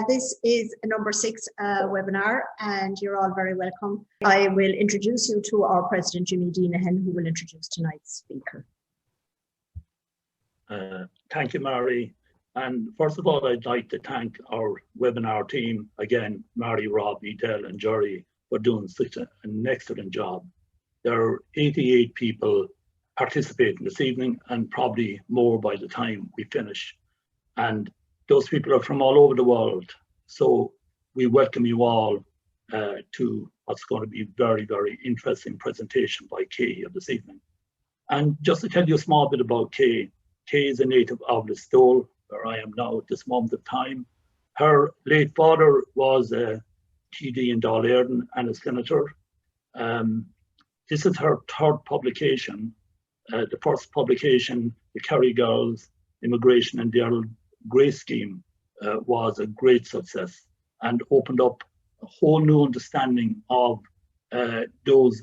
This is a number 6 webinar, and you're all very welcome. I will introduce you to our President, Jimmy Deenahan, who will introduce tonight's speaker. Thank you, Mary. And first of all, I'd like to thank our webinar team, again, Mary, Rob, Edel, and Jerry, for doing such an excellent job. There are 88 people participating this evening, and probably more by the time we finish. And those people are from all over the world. So we welcome you all to what's going to be a very, very interesting presentation by Kay this evening. And just to tell you a small bit about Kay, Kay is a native of Listowel, where I am now at this moment of time. Her late father was a TD in Dáil Éireann and a senator. This is her third publication. The first publication, The Kerry Girls, Immigration and the Earl Grey Scheme, was a great success and opened up a whole new understanding of those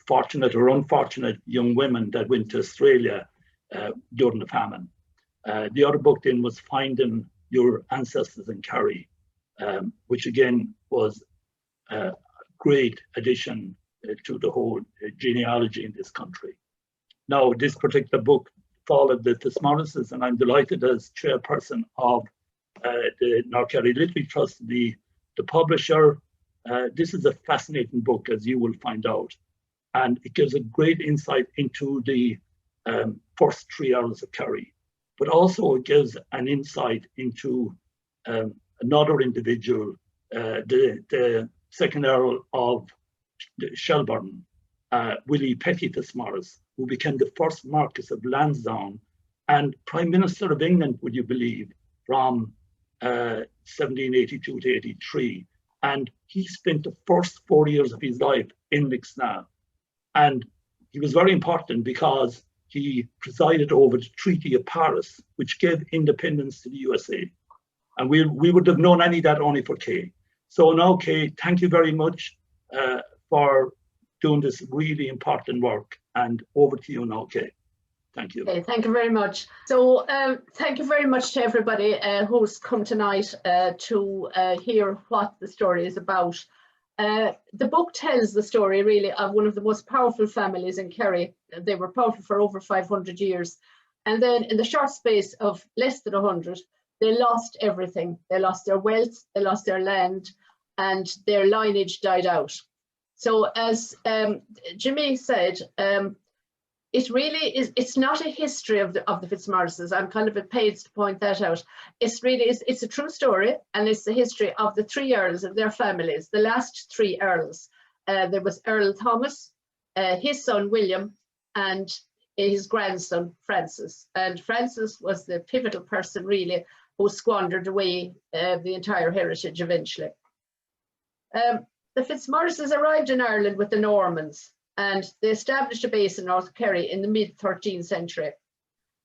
fortunate or unfortunate young women that went to Australia during the famine. The other book then was Finding Your Ancestors in Kerry, which again was a great addition to the whole genealogy in this country. Now, this particular book followed the Fitzmaurices, and I'm delighted as chairperson of the North Kerry Literary Trust, the publisher. This is a fascinating book, as you will find out, and it gives a great insight into the first 3 Earls of Kerry, but also it gives an insight into another individual, the second Earl of Shelburne, Willie Petty Fitzmaurice, who became the first Marquess of Lansdowne and Prime Minister of England, would you believe, from 1782 to 83. And he spent the first 4 years of his life in Lixnaw. And he was very important because he presided over the Treaty of Paris, which gave independence to the USA. And we would have known any of that only for Kay. So now, Kay, thank you very much for doing this really important work, and over to you now, Kay. Thank you. Okay, thank you very much. So thank you very much to everybody who's come tonight to hear what the story is about. The book tells the story really of one of the most powerful families in Kerry. They were powerful for over 500 years. And then in the short space of less than 100, they lost everything. They lost their wealth, they lost their land, and their lineage died out. So as Jimmy said, it really is, it's not a history of the Fitzmaurices. I'm kind of at pains to point that out. It's a true story, and it's the history of the 3 Earls and their families, the last 3 Earls. There was Earl Thomas, his son William, and his grandson Francis. And Francis was the pivotal person really who squandered away the entire heritage eventually. The Fitzmaurices arrived in Ireland with the Normans, and they established a base in North Kerry in the mid-13th century.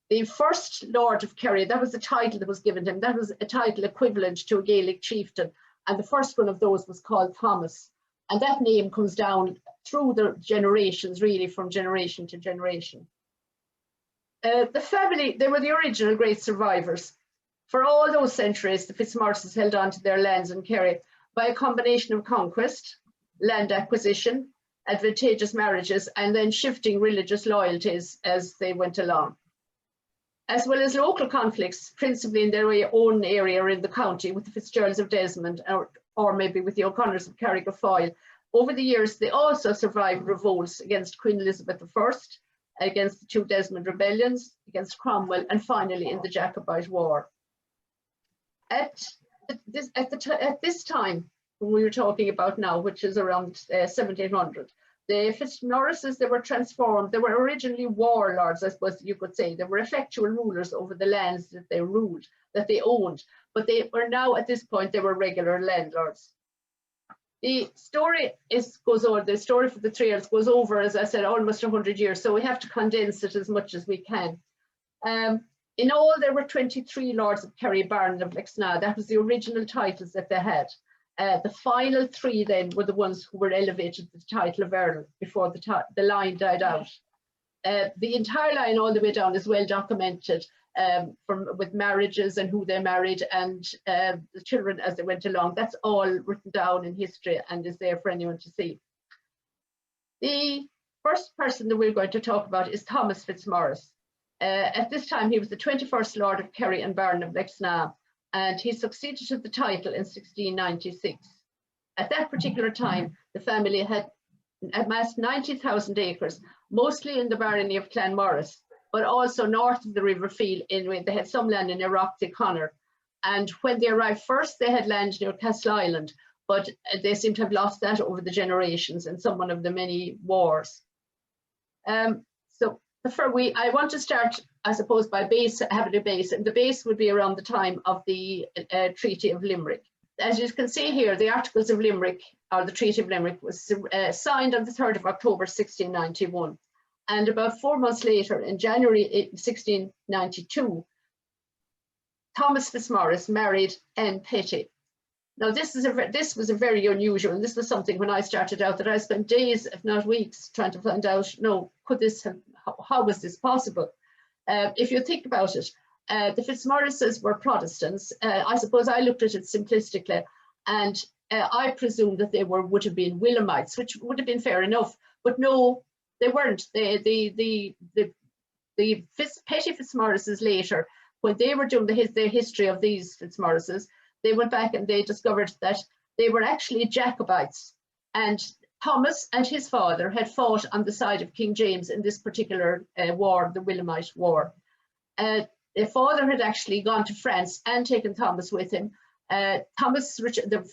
The first Lord of Kerry, that was the title that was given to him. That was a title equivalent to a Gaelic chieftain, and the first one of those was called Thomas. And that name comes down through the generations, really, from generation to generation. The family, they were the original great survivors. For all those centuries, the Fitzmaurices held on to their lands in Kerry by a combination of conquest, land acquisition, advantageous marriages, and then shifting religious loyalties as they went along. As well as local conflicts, principally in their own area or in the county with the Fitzgeralds of Desmond or maybe with the O'Connors of Carrigafoyle. Over the years, they also survived revolts against Queen Elizabeth I, against the 2 Desmond rebellions, against Cromwell, and finally in the Jacobite War. At this time, when we were talking about now, which is around 1700, the Fitzmaurices, they were transformed. They were originally warlords, I suppose you could say. They were effectual rulers over the lands that they ruled, that they owned. But they were now, at this point, they were regular landlords. The story goes on. The story for the 3 Earls goes over, as I said, almost 100 years. So we have to condense it as much as we can. In all, there were 23 Lords of Kerry, Baron of Lixnaw. That was the original titles that they had. The final 3 then were the ones who were elevated to the title of Earl before the line died out. The entire line all the way down is well documented. with marriages and who they married and the children as they went along. That's all written down in history and is there for anyone to see. The first person that we're going to talk about is Thomas Fitzmaurice. At this time, he was the 21st Lord of Kerry and Baron of Lexna, and he succeeded to the title in 1696. At that particular time, the family had amassed 90,000 acres, mostly in the barony of Clanmorris, but also north of the River Feel. They had some land in Iroquois Connor. And when they arrived first, they had land near Castle Island, but they seem to have lost that over the generations in some one of the many wars. I want to start, I suppose, by having a base, and the base would be around the time of the Treaty of Limerick. As you can see here, the Articles of Limerick, or the Treaty of Limerick, was signed on the 3rd of October 1691. And about 4 months later, in January 1692, Thomas Fitzmaurice married Anne Petty. Now, this was a very unusual, and this was something when I started out that I spent days, if not weeks, trying to find out, how was this possible? If you think about it, the Fitzmaurices were Protestants. I suppose I looked at it simplistically, and I presumed that they would have been Williamites, which would have been fair enough, but no, they weren't. The Petty Fitzmaurices later, when they were doing the history of these Fitzmaurices, they went back and they discovered that they were actually Jacobites. And Thomas and his father had fought on the side of King James in this particular war, the Williamite War. Their father had actually gone to France and taken Thomas with him. The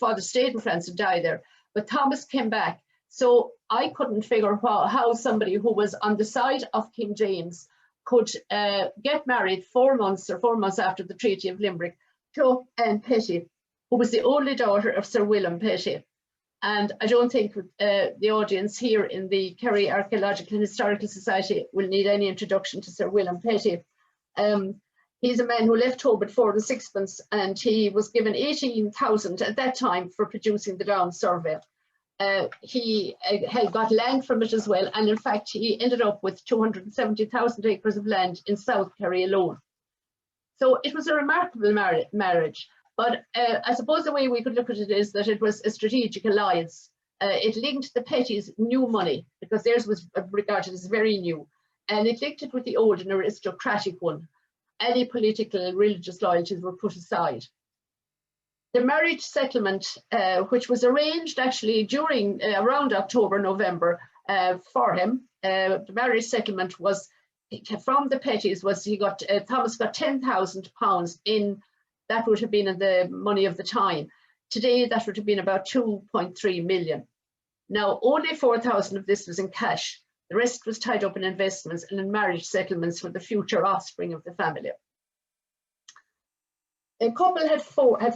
father stayed in France and died there, but Thomas came back. So I couldn't figure how somebody who was on the side of King James could get married 4 months after the Treaty of Limerick to Anne Petty, who was the only daughter of Sir William Petty. And I don't think the audience here in the Kerry Archaeological and Historical Society will need any introduction to Sir William Petty. He's a man who left home at 4 and 6pence, and he was given 18,000 at that time for producing the Down Survey. He had got land from it as well, and in fact he ended up with 270,000 acres of land in South Kerry alone. So it was a remarkable marriage, but I suppose the way we could look at it is that it was a strategic alliance. It linked the Petty's new money, because theirs was regarded as very new, and it linked it with the old and aristocratic one. Any political and religious loyalties were put aside. The marriage settlement, which was arranged actually during around October, November for him, the marriage settlement was from the Pettys Thomas got £10,000 in, that would have been in the money of the time. Today, that would have been about 2.3 million. Now, only 4,000 of this was in cash. The rest was tied up in investments and in marriage settlements for the future offspring of the family. The couple had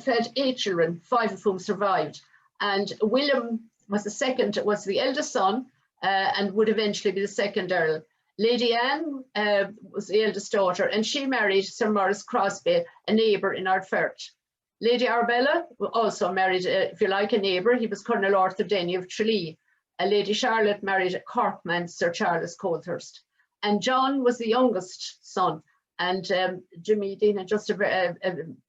fed 8 children, 5 of whom survived. And William was the eldest son, and would eventually be the second Earl. Lady Anne was the eldest daughter, and she married Sir Maurice Crosby, a neighbour in Ardfert. Lady Arbella also married, if you like, a neighbour. He was Colonel Arthur Denny of Tralee. Lady Charlotte married a Corkman, Sir Charles Colthurst. And John was the youngest son, and Jimmy Dean had just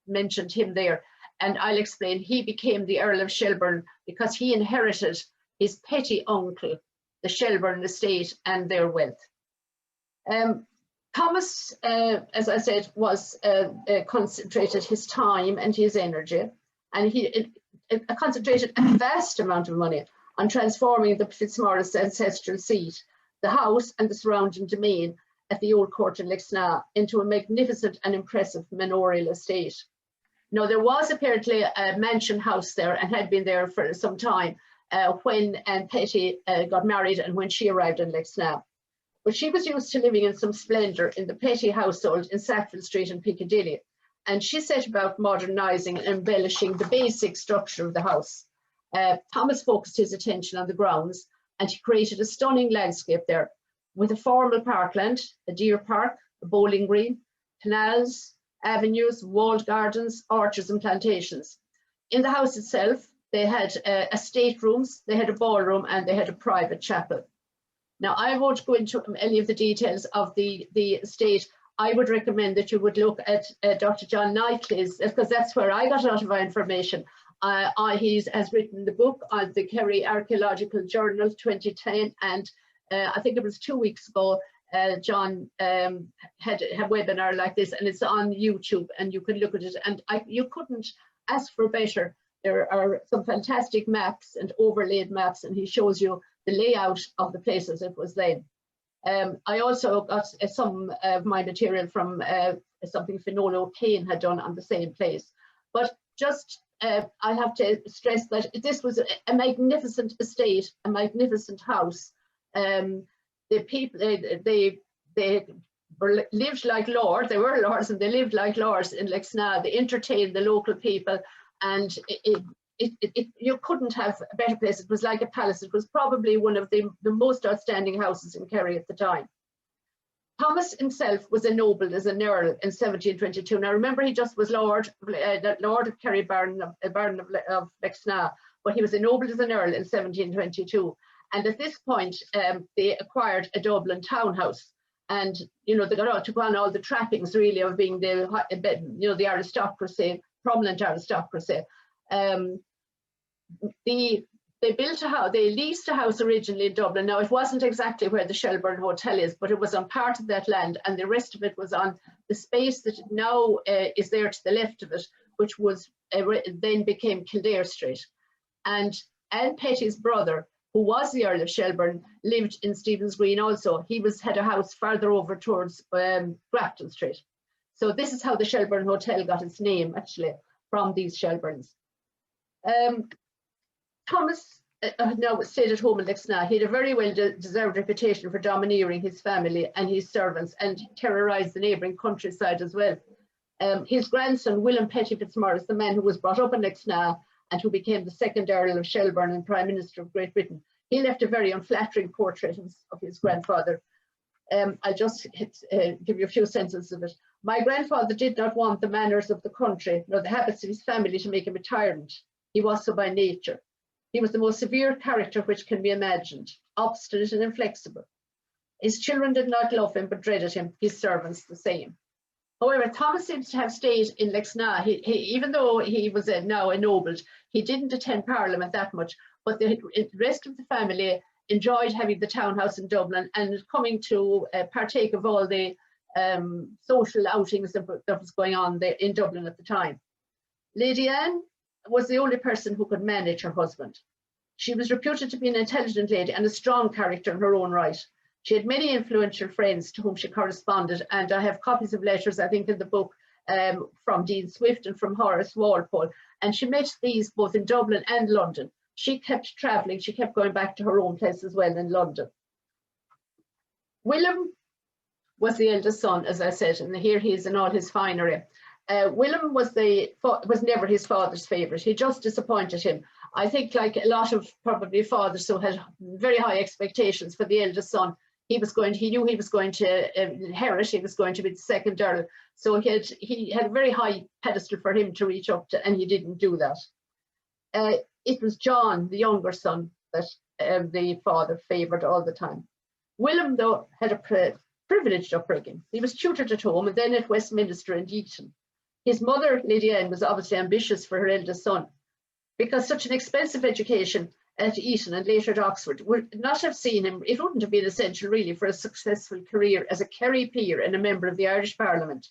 mentioned him there. And I'll explain, he became the Earl of Shelburne because he inherited his petty uncle, the Shelburne estate, and their wealth. Thomas, as I said, was concentrated his time and his energy, and he concentrated a vast amount of money on transforming the Fitzmaurice ancestral seat, the house and the surrounding domain at the Old Court in Lexna, into a magnificent and impressive manorial estate. Now, there was apparently a mansion house there and had been there for some time when Anne Petty got married and when she arrived in Lexna. But she was used to living in some splendour in the Petty household in Sackville Street in Piccadilly, and she set about modernising and embellishing the basic structure of the house. Thomas focused his attention on the grounds, and he created a stunning landscape there with a formal parkland, a deer park, a bowling green, canals, avenues, walled gardens, orchards and plantations. In the house itself, they had estate rooms, they had a ballroom, and they had a private chapel. Now, I won't go into any of the details of the estate. I would recommend that you would look at Dr. John Knightley's, because that's where I got a lot of my information. He has written the book on the Kerry Archaeological Journal 2010, and I think it was 2 weeks ago, John had a webinar like this, and it's on YouTube, and you can look at it, and you couldn't ask for better. There are some fantastic maps and overlaid maps, and he shows you the layout of the places it was then. I also got some of my material from something Fionnuala O'Kane had done on the same place. But just, I have to stress that this was a magnificent estate, a magnificent house. The people, they lived like lords, they were lords and they lived like lords in Lexna. They entertained the local people, and you couldn't have a better place. It was like a palace. It was probably one of the most outstanding houses in Kerry at the time. Thomas himself was ennobled as an earl in 1722. Now remember, he just was Lord of Kerry, Baron of Lexna, but he was ennobled as an earl in 1722. And at this point, they acquired a Dublin townhouse. And, you know, they took on all the trappings really of being the aristocracy, prominent aristocracy. They built a house, they leased a house originally in Dublin. Now, it wasn't exactly where the Shelburne Hotel is, but it was on part of that land, and the rest of it was on the space that now is there to the left of it, which was then became Kildare Street. And Anne Petty's brother, who was the Earl of Shelburne, lived in Stephen's Green also. He had a house farther over towards Grafton Street. So this is how the Shelburne Hotel got its name, actually, from these Shelburnes. Thomas now stayed at home in Lexna. He had a very well-deserved reputation for domineering his family and his servants, and terrorised the neighbouring countryside as well. His grandson, William Petty Fitzmaurice, the man who was brought up in Lexna and who became the second Earl of Shelburne and Prime Minister of Great Britain, he left a very unflattering portrait of his grandfather. I'll just give you a few sentences of it. My grandfather did not want the manners of the country, nor the habits of his family to make him a tyrant. He was so by nature. He was the most severe character which can be imagined, obstinate and inflexible. His children did not love him, but dreaded him, his servants the same. However, Thomas seems to have stayed in Lexna. Even though he was now ennobled, he didn't attend Parliament that much, but the rest of the family enjoyed having the townhouse in Dublin and coming to partake of all the social outings that was going on there in Dublin at the time. Lady Anne was the only person who could manage her husband. She was reputed to be an intelligent lady and a strong character in her own right. She had many influential friends to whom she corresponded, and I have copies of letters, I think, in the book from Dean Swift and from Horace Walpole, and she met these both in Dublin and London. She kept travelling, she kept going back to her own place as well in London. William was the eldest son, as I said, and here he is in all his finery. William was never his father's favourite. He just disappointed him. I think, like a lot of probably fathers who had very high expectations for the eldest son, he knew he was going to inherit. He was going to be the second Earl, so he had a very high pedestal for him to reach up to, and he didn't do that. It was John, the younger son, that the father favoured all the time. William, though, had a privileged upbringing. He was tutored at home and then at Westminster and Eton. His mother, Lady Anne, was obviously ambitious for her eldest son, because such an expensive education at Eton and later at Oxford would not have seen him, it wouldn't have been essential really for a successful career as a Kerry peer and a member of the Irish Parliament.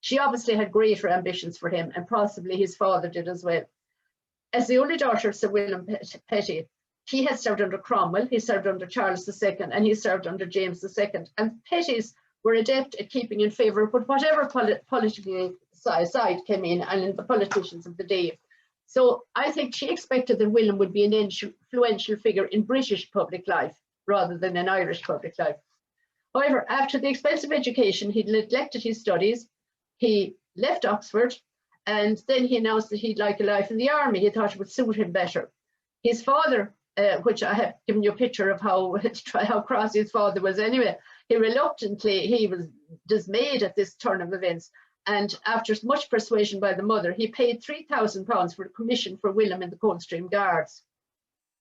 She obviously had greater ambitions for him, and possibly his father did as well. As the only daughter of Sir William Petty, he had served under Cromwell, he served under Charles II, and he served under James II. And Pettys were adept at keeping in favour, but whatever political side came in, and the politicians of the day. So I think she expected that William would be an influential figure in British public life rather than in Irish public life. However, after the expensive education, he neglected his studies. He left Oxford, and then he announced that he'd like a life in the army. He thought it would suit him better. His father, which I have given you a picture of how cross his father was anyway, he was dismayed at this turn of events. And after much persuasion by the mother, he paid £3,000 for a commission for William in the Coldstream Guards.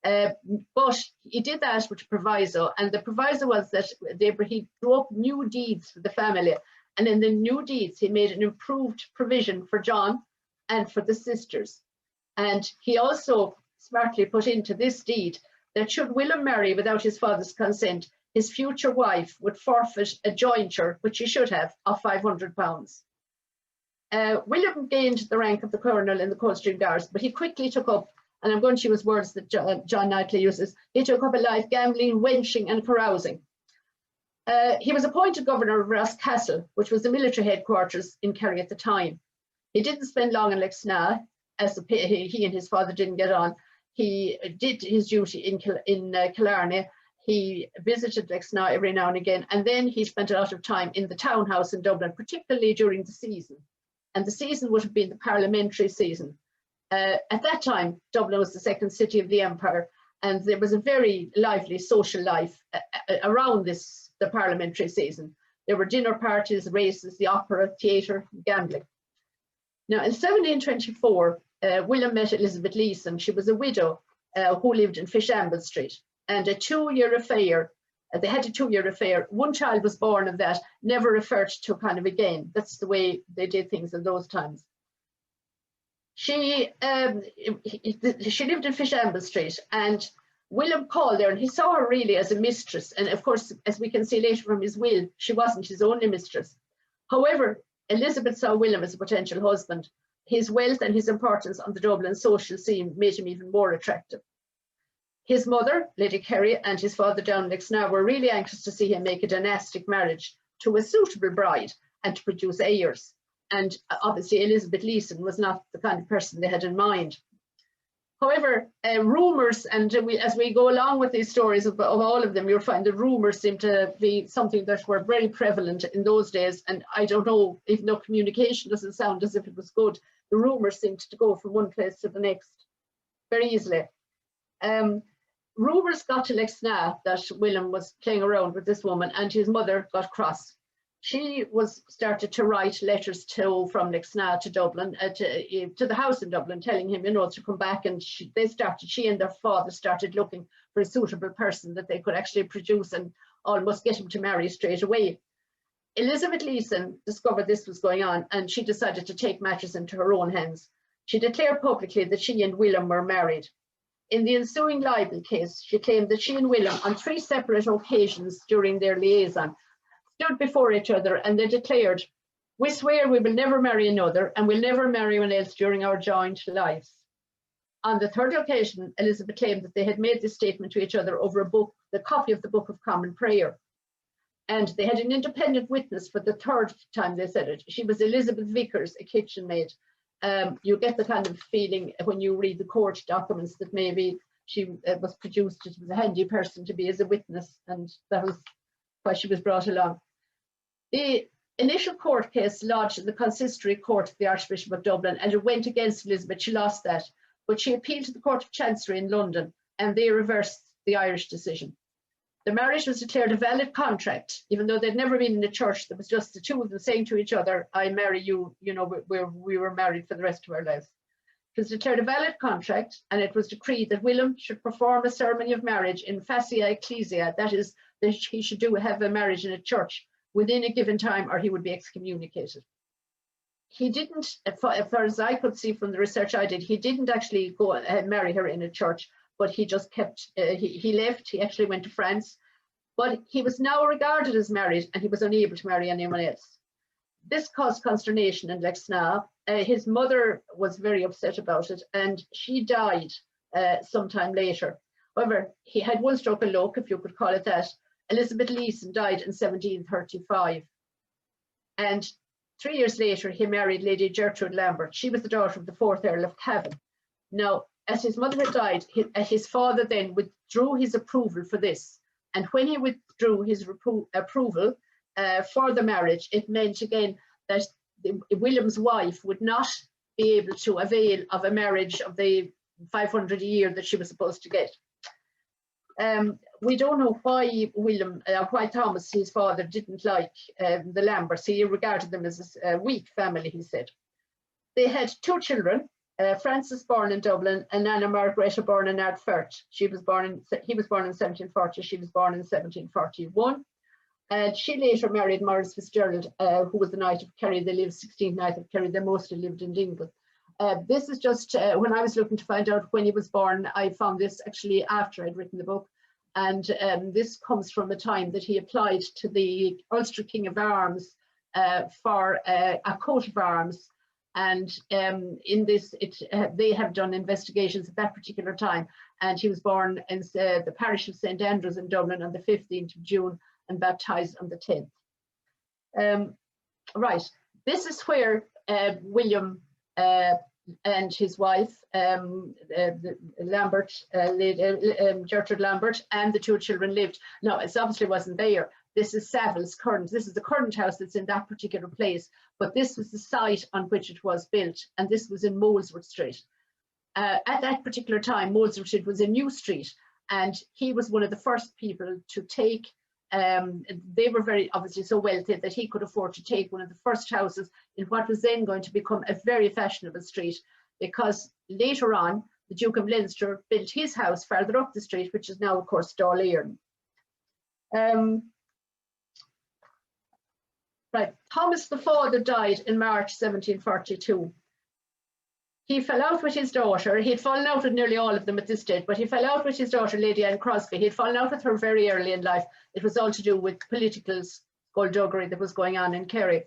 But he did that with a proviso, and the proviso was that he drew up new deeds for the family, And in the new deeds, he made an improved provision for John and for the sisters. And he also smartly put into this deed that should William marry without his father's consent, his future wife would forfeit a jointure, which he should have, of £500. William gained the rank of the colonel in the Coldstream Guards, but he quickly took up, and I'm going to use words that John Knightley uses, he took up a life gambling, wenching and carousing. He was appointed governor of Roscastle, which was the military headquarters in Kerry at the time. He didn't spend long in Lexna, as he and his father didn't get on. He did his duty in Killarney. He visited Lexna every now and again, and then he spent a lot of time in the townhouse in Dublin, particularly during the season. And the season would have been the parliamentary season. At that time, Dublin was the second city of the empire, and there was a very lively social life around the parliamentary season. There were dinner parties, races, the opera, theatre, gambling. Now, in 1724, William met Elizabeth Leeson. She was a widow who lived in Fishamble Street, and a 2-year affair. They had a 2-year affair. One child was born of that, never referred to kind of again. That's the way they did things in those times. She lived in Fishamble Street, and William called there, and he saw her really as a mistress. And of course, as we can see later from his will, she wasn't his only mistress. However, Elizabeth saw William as a potential husband. His wealth and his importance on the Dublin social scene made him even more attractive. His mother, Lady Kerry, and his father down in Lexna were really anxious to see him make a dynastic marriage to a suitable bride and to produce heirs. And obviously Elizabeth Leeson was not the kind of person they had in mind. However, rumours, and as we go along with these stories of all of them, you'll find the rumours seem to be something that were very prevalent in those days. And I don't know, if no communication doesn't sound as if it was good, the rumours seemed to go from one place to the next very easily. Rumours got to Lexna that William was playing around with this woman, and his mother got cross. She started to write letters from Lexna to Dublin, to the house in Dublin, telling him, to come back. And she and their father started looking for a suitable person that they could actually produce and almost get him to marry straight away. Elizabeth Leeson discovered this was going on, and she decided to take matters into her own hands. She declared publicly that she and William were married. In the ensuing libel case, she claimed that she and William, on 3 separate occasions during their liaison, stood before each other and they declared, "We swear we will never marry another and will never marry anyone else during our joint lives." On the 3rd occasion, Elizabeth claimed that they had made this statement to each other over a book, the copy of the Book of Common Prayer. And they had an independent witness for the 3rd time they said it. She was Elizabeth Vickers, a kitchen maid. You get the kind of feeling when you read the court documents that maybe she was produced, she was a handy person to be as a witness, and that was why she was brought along. The initial court case lodged in the consistory court of the Archbishop of Dublin, and it went against Elizabeth. She lost that, but she appealed to the Court of Chancery in London, and they reversed the Irish decision. The marriage was declared a valid contract, even though they'd never been in a church. There was just the two of them saying to each other, "I marry you," we were married for the rest of our lives. It was declared a valid contract, and it was decreed that William should perform a ceremony of marriage in facets ecclesia, that is, that he should have a marriage in a church within a given time, or he would be excommunicated. He didn't, as far as I could see from the research I did, he didn't actually go and marry her in a church, but he just kept, he left, he actually went to France, but he was now regarded as married and he was unable to marry anyone else. This caused consternation in Lexna. His mother was very upset about it, and she died sometime later. However, he had one stroke of luck, if you could call it that. Elizabeth Leeson died in 1735. And 3 years later, he married Lady Gertrude Lambert. She was the daughter of the 4th Earl of Cavan. Now, as his mother had died, his father then withdrew his approval for this. And when he withdrew his approval for the marriage, it meant again that William's wife would not be able to avail of a marriage of the 500 a year that she was supposed to get. We don't know why why Thomas, his father, didn't like the Lamberts. He regarded them as a weak family, he said. They had 2 children, Francis born in Dublin and Anna Margareta born in Ardfert. He was born in 1740, she was born in 1741. And she later married Maurice Fitzgerald, who was the Knight of Kerry. They lived 16th Knight of Kerry. They mostly lived in Dingle. This is just, when I was looking to find out when he was born, I found this actually after I'd written the book. And this comes from a time that he applied to the Ulster King of Arms for a coat of arms. And in this, they have done investigations at that particular time. And he was born in the parish of St. Andrews in Dublin on the 15th of June and baptized on the 10th. Right, this is where William and his wife, Lambert, Gertrude Lambert, and the 2 children lived. No, it obviously wasn't there. This is Savile's current. This is the current house that's in that particular place, but this was the site on which it was built, and this was in Molesworth Street. At that particular time, Molesworth Street was a new street, and he was one of the first people to take, they were very obviously so wealthy that he could afford to take one of the first houses in what was then going to become a very fashionable street, because later on, the Duke of Leinster built his house further up the street, which is now, of course, Dáil Éireann. Right, Thomas the father died in March 1742. He fell out with his daughter. He'd fallen out with nearly all of them at this stage, but he fell out with his daughter, Lady Anne Crosby. He'd fallen out with her very early in life. It was all to do with political skullduggery that was going on in Kerry.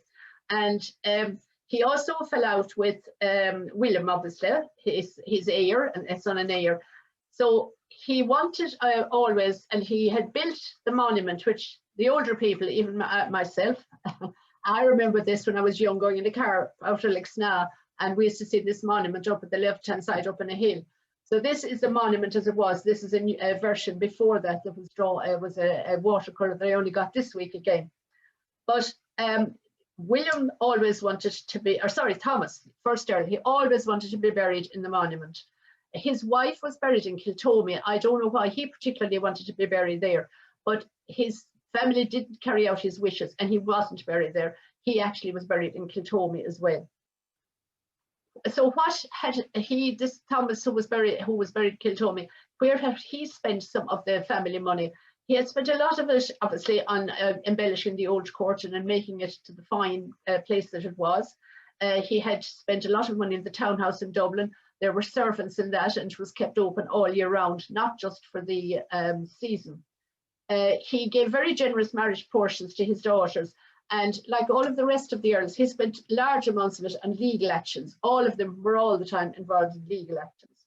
And he also fell out with William, obviously, his heir, and son and heir. So he wanted always, and he had built the monument, which the older people, even myself, I remember this when I was young, going in the car out of Lixna, and we used to see this monument up at the left-hand side up on a hill. So this is the monument as it was. This is a version before that was drawn. It was a watercolour that I only got this week again. But William always wanted to be, or sorry, Thomas, first Earl, he always wanted to be buried in the monument. His wife was buried in Kiltomey. I don't know why he particularly wanted to be buried there, but his family didn't carry out his wishes and he wasn't buried there. He actually was buried in Kiltomey as well. So what had he, this Thomas who was buried in Kiltomey, where had he spent some of the family money? He had spent a lot of it, obviously, on embellishing the old court and making it to the fine place that it was. He had spent a lot of money in the townhouse in Dublin. There were servants in that, and it was kept open all year round, not just for the season. He gave very generous marriage portions to his daughters, and like all of the rest of the earls, he spent large amounts of it on legal actions. All of them were all the time involved in legal actions.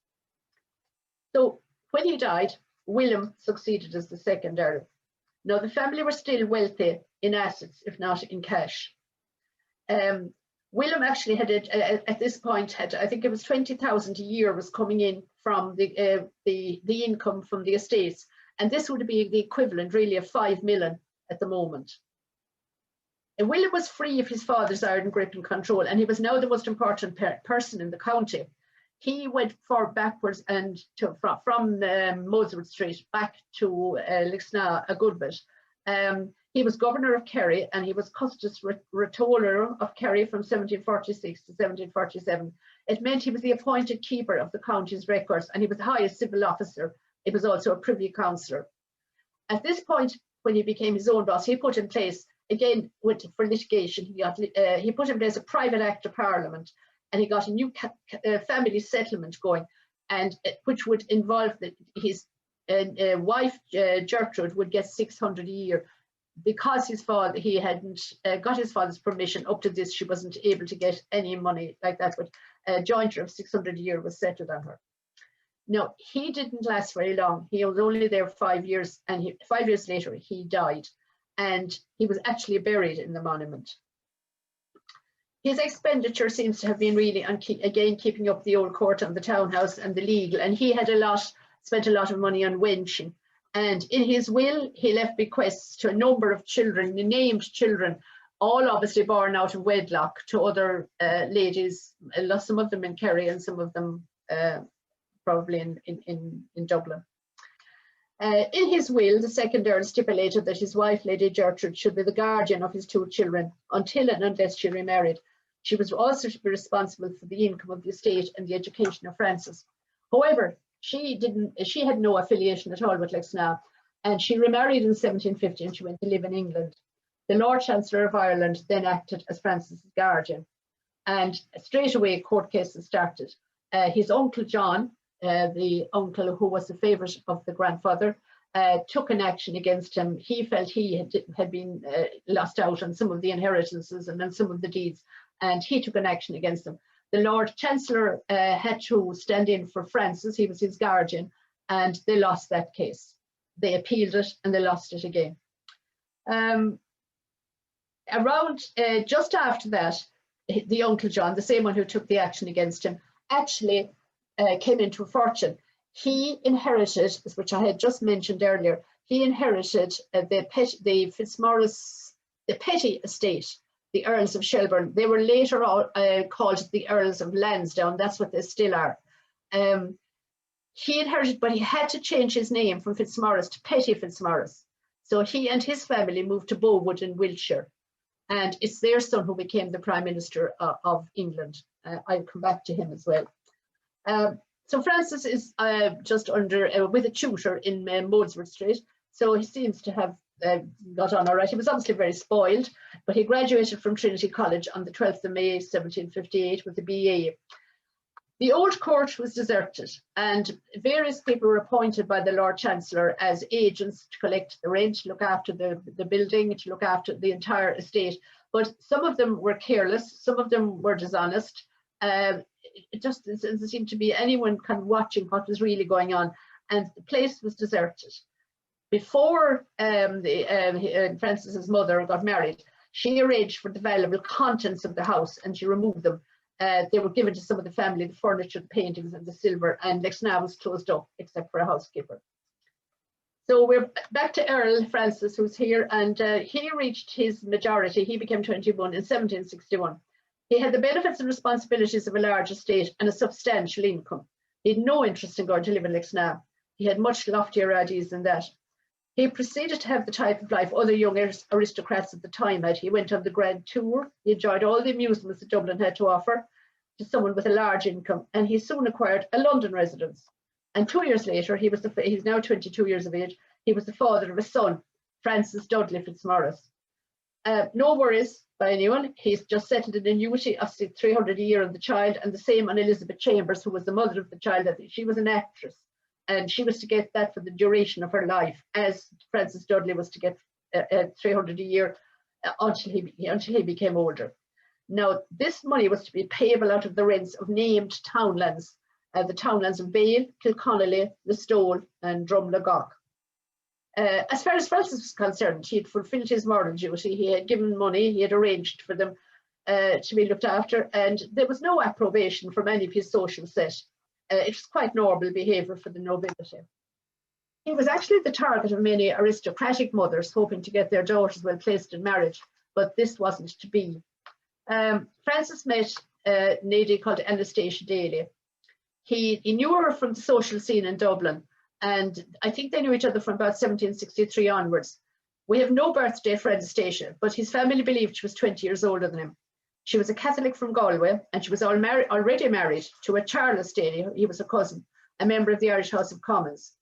So when he died, William succeeded as the second Earl. Now the family were still wealthy in assets, if not in cash. William actually had, at this point, I think it was 20,000 a year was coming in from the income from the estates. And this would be the equivalent really of 5 million at the moment. And William was free of his father's iron grip and control, and he was now the most important person in the county. He went backwards and from Molesworth Street back to Lixna a good bit. He was governor of Kerry, and he was Custos Retoller of Kerry from 1746 to 1747. It meant he was the appointed keeper of the county's records, and he was the highest civil officer. He was also a privy councillor. At this point, when he became his own boss, he put in place, again for litigation, he put in place a private act of parliament, and he got a new family settlement going, and which would involve his wife Gertrude would get 600 a year. Because his father, he hadn't got his father's permission up to this, she wasn't able to get any money like that, but a jointure of 600 a year was settled on her. No, he didn't last very long. He was only there 5 years, and 5 years later he died, and he was actually buried in the monument. His expenditure seems to have been really on keeping up the old court and the townhouse and the legal, and he had spent a lot of money on wenching. And in his will, he left bequests to a number of children, named children, all obviously born out of wedlock to other ladies, some of them in Kerry and some of them probably in Dublin. In his will, the second Earl stipulated that his wife, Lady Gertrude, should be the guardian of his 2 children until and unless she remarried. She was also to be responsible for the income of the estate and the education of Francis. However, she had no affiliation at all with Lexna, and she remarried in 1750 and she went to live in England. The Lord Chancellor of Ireland then acted as Francis's guardian, and straight away court cases started. His uncle John, the uncle who was the favourite of the grandfather, took an action against him. He felt he had been lost out on some of the inheritances and on some of the deeds, and he took an action against him. The Lord Chancellor had to stand in for Francis. He was his guardian, and they lost that case. They appealed it and they lost it again. Just after that, the uncle John, the same one who took the action against him, actually came into a fortune. He inherited, which I had just mentioned earlier, he inherited the Fitzmaurice, the petty estate, the Earls of Shelburne. They were later called the Earls of Lansdowne. That's what they still are. He inherited, but he had to change his name from Fitzmaurice to Petty Fitzmaurice. So he and his family moved to Bowood in Wiltshire. And it's their son who became the Prime Minister of England. I'll come back to him as well. So Francis is just under, with a tutor in Molesworth Street. So he seems to have got on all right. He was obviously very spoiled, but he graduated from Trinity College on the 12th of May, 1758 with a BA. The old court was deserted, and various people were appointed by the Lord Chancellor as agents to collect the rent, to look after the building, to look after the entire estate. But some of them were careless, some of them were dishonest. It just doesn't seem to be anyone kind of watching what was really going on, and the place was deserted. Before Francis's mother got married, she arranged for the valuable contents of the house, and she removed them. They were given to some of the family, the furniture, the paintings and the silver, and Lexna was closed up except for a housekeeper. So we're back to Earl Francis, who's here, and he reached his majority. He became 21 in 1761. He had the benefits and responsibilities of a large estate and a substantial income. He had no interest in going to live in Lexna. He had much loftier ideas than that. He proceeded to have the type of life other young aristocrats at the time had. He went on the grand tour. He enjoyed all the amusements that Dublin had to offer to someone with a large income, and he soon acquired a London residence. And 2 years later, he's now 22 years of age, he was the father of a son, Francis Dudley Fitzmaurice. No worries by anyone. He's just settled an annuity of 300 a year on the child, and the same on Elizabeth Chambers, who was the mother of the child. She was an actress, and she was to get that for the duration of her life, as Francis Dudley was to get 300 a year until he became older. Now, this money was to be payable out of the rents of named townlands, the townlands of Bale, Kilconnelly, Listowel, and Drumlagach. As far as Francis was concerned, he had fulfilled his moral duty. He had given money, he had arranged for them to be looked after, and there was no approbation from any of his social set. It was quite normal behaviour for the nobility. He was actually the target of many aristocratic mothers hoping to get their daughters well placed in marriage, but this wasn't to be. Francis met a lady called Anastasia Daly. He knew her from the social scene in Dublin, and I think they knew each other from about 1763 onwards. We have no birth date for Anastasia, but his family believed she was 20 years older than him. She was a Catholic from Galway, and she was already married to a Charles Daly. He was a cousin, a member of the Irish House of Commons.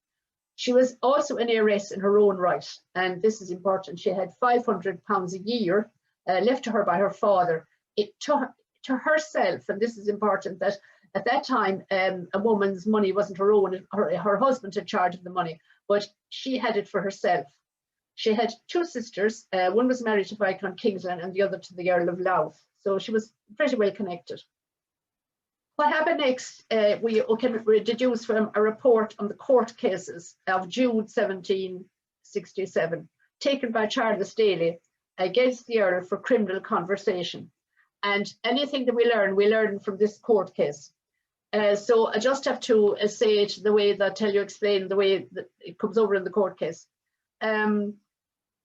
She was also an heiress in her own right, and this is important. She had £500 a year left to her by her father. To herself, and this is important, that at that time a woman's money wasn't her own. Her husband had charge of the money, but she had it for herself. She had two sisters. One was married to Viscount Kingsland and the other to the Earl of Louth. So she was pretty well connected. What happened next, we can deduce from a report on the court cases of June 1767, taken by Charles Daly against the Earl for criminal conversation. And anything that we learn from this court case. So I just have to say it the way that explain the way that it comes over in the court case.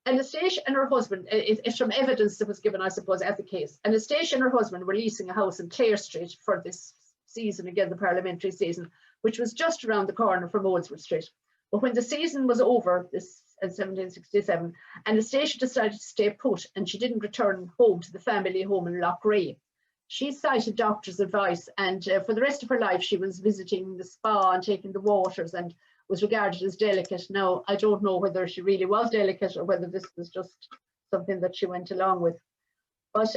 Anastasia and her husband, it's from evidence that was given, I suppose, at the case. Anastasia and her husband were leasing a house in Clare Street for this season, again, the parliamentary season, which was just around the corner from Molesworth Street. But when the season was over, this in 1767, Anastasia decided to stay put, and she didn't return home to the family home in Loughrea. She cited doctor's advice, and for the rest of her life, she was visiting the spa and taking the waters and was regarded as delicate. Now, I don't know whether she really was delicate or whether this was just something that she went along with. But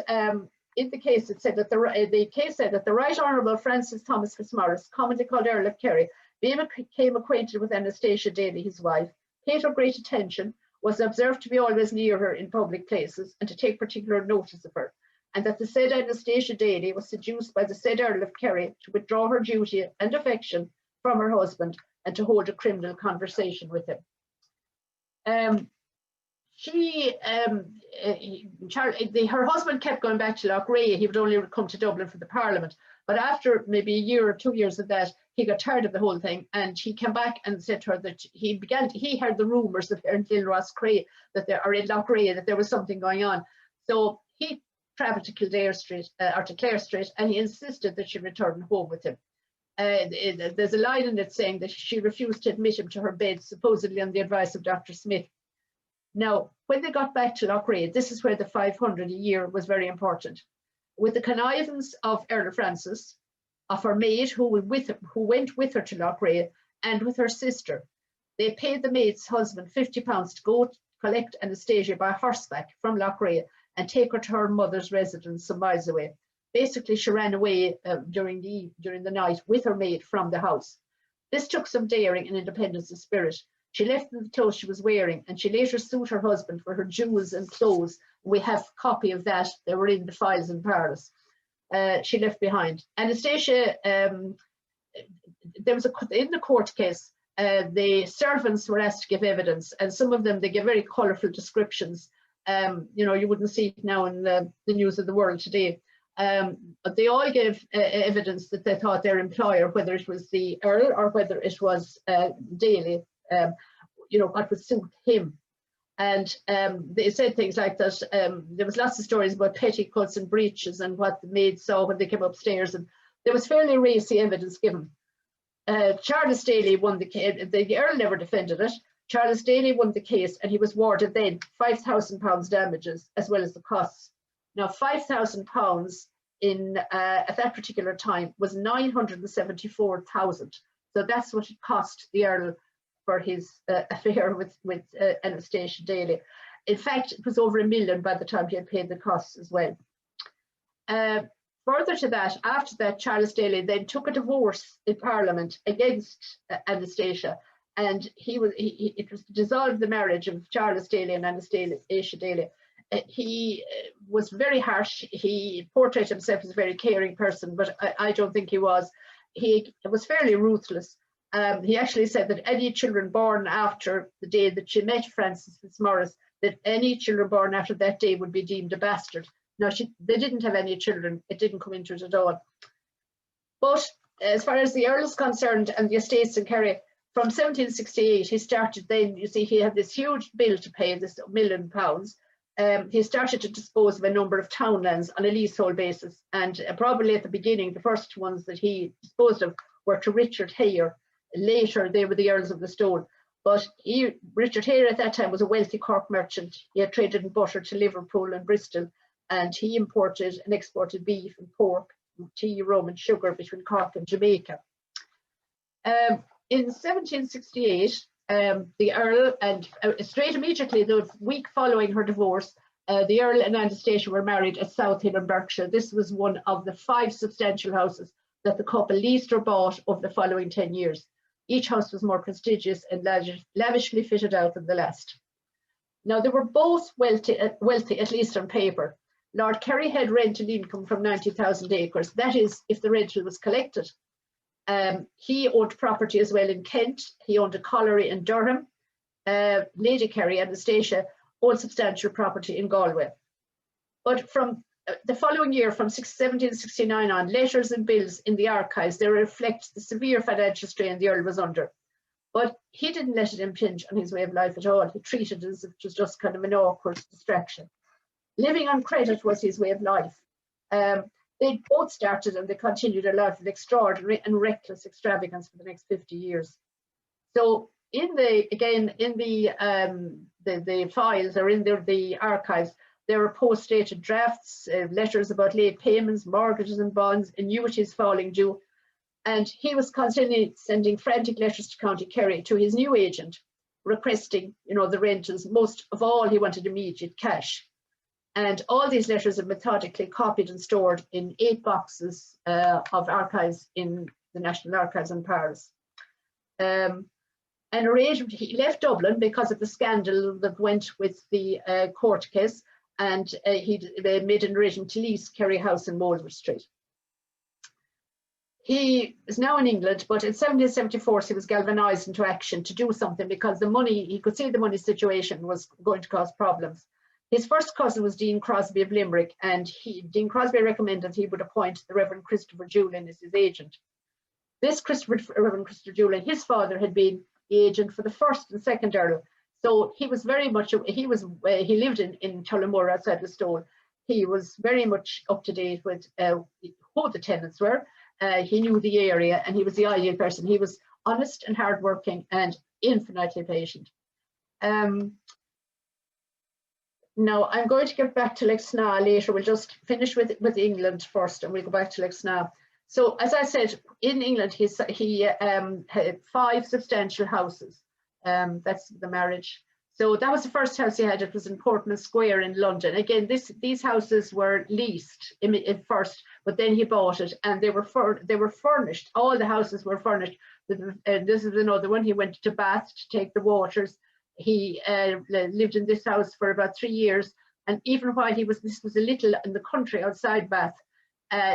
in the case, it said that the case said that the Right Honourable Francis Thomas Fitzmaurice, commonly called Earl of Kerry, became acquainted with Anastasia Daly, his wife, paid her great attention, was observed to be always near her in public places, and to take particular notice of her, and that the said Anastasia Daly was seduced by the said Earl of Kerry to withdraw her duty and affection from her husband and to hold a criminal conversation with him. Her husband kept going back to Loughrea. He would only come to Dublin for the Parliament. But after maybe a year or 2 years of that, he got tired of the whole thing, and he came back and said to her that he heard the rumours that in Rosscrea, or in Loughrea, that there was something going on. So he travelled to Kildare Street, or to Clare Street, and he insisted that she return home with him. There's a line in it saying that she refused to admit him to her bed, supposedly on the advice of Dr. Smith. Now, when they got back to Loughrea, this is where the 500 a year was very important. With the connivance of Earl Francis, of her maid who went with her to Loughrea, and with her sister, they paid the maid's husband £50 to go collect Anastasia by horseback from Loughrea and take her to her mother's residence some miles away. Basically, she ran away during the night with her maid from the house. This took some daring and independence of spirit. She left the clothes she was wearing, and she later sued her husband for her jewels and clothes. We have a copy of that. They were in the files in Paris. She left behind. Anastasia, there was in the court case, the servants were asked to give evidence, and some of them, they give very colourful descriptions. You know, you wouldn't see it now in the news of the world today. But they all gave evidence that they thought their employer, whether it was the Earl or whether it was Daly, you know, what would suit him. And they said things like that. There was lots of stories about petticoats and breeches and what the maids saw when they came upstairs, and there was fairly racy evidence given. Charles Daly won the case. The Earl never defended it. Charles Daly won the case, and he was awarded then £5,000 damages as well as the costs. Now, £5,000 in at that particular time was 974,000. So that's what it cost the Earl for his affair with Anastasia Daly. In fact, it was over £1 million by the time he had paid the costs as well. Further to that, after that, Charles Daly then took a divorce in Parliament against Anastasia, and it was to dissolve the marriage of Charles Daly and Anastasia Daly. He was very harsh. He portrayed himself as a very caring person, but I don't think he was. He was fairly ruthless. He actually said that any children born after the day that she met Francis Fitzmaurice, that any children born after that day would be deemed a bastard. Now, they didn't have any children. It didn't come into it at all. But as far as the Earl is concerned and the estates in Kerry, from 1768, he started then, you see, he had this huge bill to pay, this £1 million. He started to dispose of a number of townlands on a leasehold basis. And probably at the beginning, the first ones that he disposed of were to Richard Hare. Later, they were the Earls of the Stone. But Richard Hare at that time was a wealthy Cork merchant. He had traded in butter to Liverpool and Bristol, and he imported and exported beef and pork, tea, rum and sugar between Cork and Jamaica. In 1768, the Earl, and straight immediately, the week following her divorce, the Earl and Anastasia were married at South Hill in Berkshire. This was one of the 5 substantial houses that the couple leased or bought over the following 10 years. Each house was more prestigious and lavishly fitted out than the last. Now, they were both wealthy, at least on paper. Lord Kerry had rental income from 90,000 acres. That is, if the rental was collected. He owned property as well in Kent. He owned a colliery in Durham. Lady Kerry, Anastasia, owned substantial property in Galway. But from the following year, from 1769 on, letters and bills in the archives, they reflect the severe financial strain the Earl was under. But he didn't let it impinge on his way of life at all. He treated it as if it was just kind of an awkward distraction. Living on credit was his way of life. They both started and they continued a life of extraordinary and reckless extravagance for the next 50 years. So in the files or in the archives, there were post-dated drafts, letters about late payments, mortgages and bonds, annuities falling due. And he was continually sending frantic letters to County Kerry to his new agent, requesting, you know, the rentals. Most of all, he wanted immediate cash. And all these letters are methodically copied and stored in 8 boxes of archives in the National Archives in Paris. An arrangement, he left Dublin because of the scandal that went with the court case, and he made an arrangement to lease Kerry House in Molesworth Street. He is now in England, but in 1774 he was galvanised into action to do something, because the money, he could see the money situation was going to cause problems. His first cousin was Dean Crosby of Limerick, and Dean Crosby recommended he would appoint the Reverend Christopher Julian as his agent. This Reverend Christopher Julian, his father had been the agent for the first and second Earl, so he was very much, he lived in Tullamore outside Listowel. He was very much up to date with who the tenants were. He knew the area, and he was the ideal person. He was honest and hardworking and infinitely patient. Now, I'm going to get back to Lexna later. We'll just finish with England first, and we'll go back to Lexna. So, as I said, in England, he had 5 substantial houses. That's the marriage. So that was the first house he had. It was in Portman Square in London. Again, these houses were leased at first, but then he bought it, and they were furnished. All the houses were furnished. This is another one. He went to Bath to take the waters. He lived in this house for about 3 years, and even while this was a little in the country outside Bath,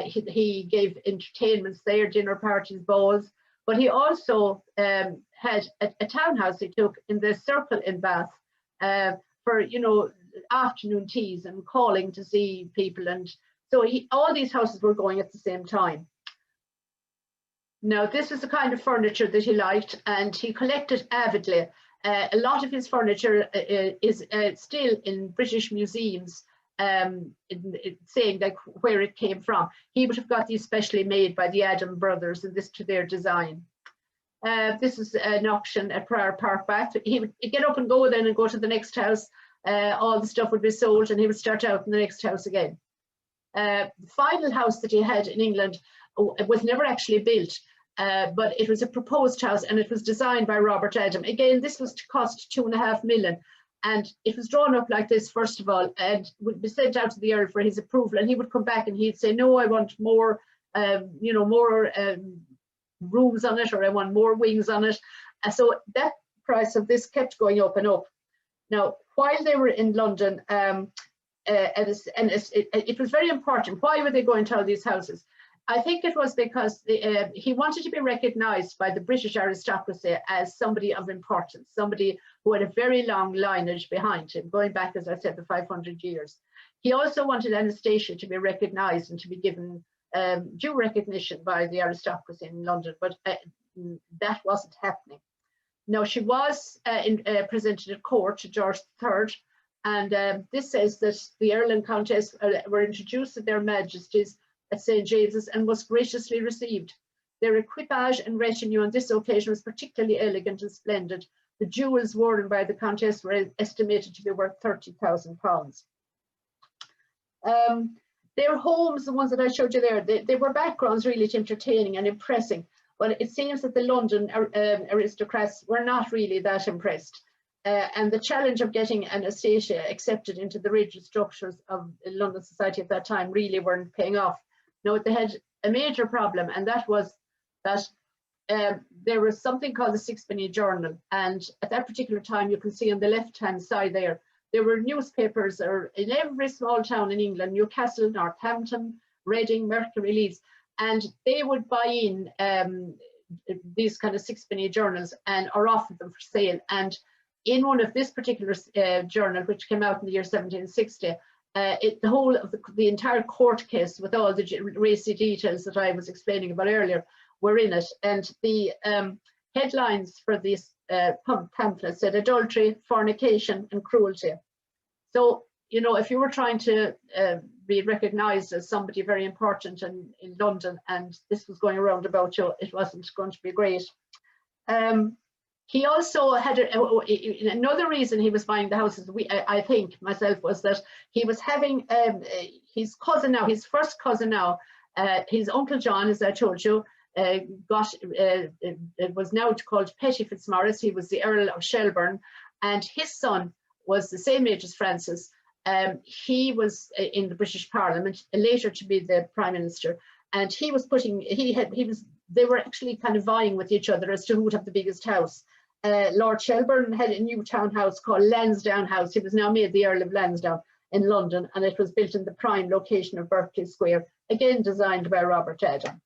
he gave entertainments there, dinner parties, balls. But he also had a townhouse he took in the Circle in Bath for, you know, afternoon teas and calling to see people. And so all these houses were going at the same time. Now, this is the kind of furniture that he liked, and he collected avidly. A lot of his furniture is still in British museums, saying like where it came from. He would have got these specially made by the Adam brothers, and this to their design. This is an auction at Prior Park, Bath. He would get up and go then and go to the next house. All the stuff would be sold, and he would start out in the next house again. The final house that he had in England was never actually built, but it was a proposed house, and it was designed by Robert Adam. Again, this was to cost $2.5 million. And it was drawn up like this, first of all, and would be sent out to the Earl for his approval. And he would come back and he'd say, no, I want more, you know, more rooms on it, or I want more wings on it. And so that price of this kept going up and up. Now, while they were in London, it was very important. Why were they going to all these houses? I think it was because he wanted to be recognised by the British aristocracy as somebody of importance, somebody who had a very long lineage behind him, going back, as I said, the 500 years. He also wanted Anastasia to be recognised and to be given due recognition by the aristocracy in London, but that wasn't happening. Now, she was presented at court to George III, and this says that the Earl and Countess were introduced at their Majesties at St. James's and was graciously received. Their equipage and retinue on this occasion was particularly elegant and splendid. The jewels worn by the Countess were estimated to be worth £30,000. Their homes, the ones that I showed you there, they were backgrounds really to entertaining and impressing, but it seems that the London aristocrats were not really that impressed. And the challenge of getting Anastasia accepted into the rigid structures of London society at that time really weren't paying off. No, they had a major problem, and that was that there was something called the Sixpenny Journal, and at that particular time, you can see on the left-hand side there were newspapers in every small town in England: Newcastle, Northampton, Reading, Mercury, Leeds, and they would buy in these kind of sixpenny journals or offer them for sale. And in one of this particular journal, which came out in the year 1760, the whole of the entire court case with all the racy details that I was explaining about earlier were in it. And the headlines for this pamphlet said adultery, fornication and cruelty. So, you know, if you were trying to be recognised as somebody very important in London, and this was going around about you, it wasn't going to be great. He also had another reason he was buying the houses, I think myself, was that he was having his cousin now, his first cousin now, his Uncle John, as I told you, it was now called Petty Fitzmaurice. He was the Earl of Shelburne, and his son was the same age as Francis. He was in the British Parliament, later to be the Prime Minister, and he was they were actually kind of vying with each other as to who would have the biggest house. Lord Shelburne had a new townhouse called Lansdowne House. He was now made the Earl of Lansdowne in London, and it was built in the prime location of Berkeley Square, again designed by Robert Adam.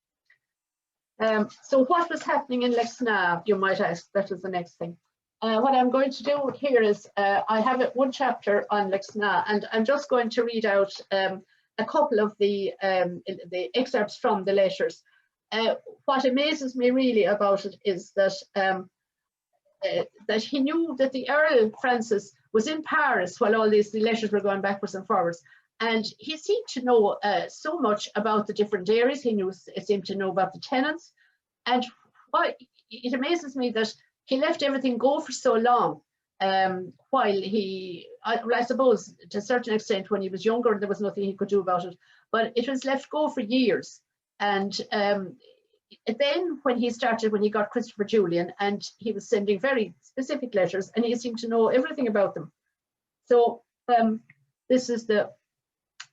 So what was happening in Lexna, you might ask? That was the next thing. What I'm going to do here is I have one chapter on Lexna, and I'm just going to read out a couple of the excerpts from the letters. What amazes me really about it is that that he knew that the Earl Francis was in Paris while all these letters were going backwards and forwards, and he seemed to know so much about the different areas. He seemed to know about the tenants, and it amazes me that he let everything go for so long. While I suppose to a certain extent when he was younger there was nothing he could do about it, but it was left go for years. And then when he got Christopher Julian, and he was sending very specific letters, and he seemed to know everything about them. So this is the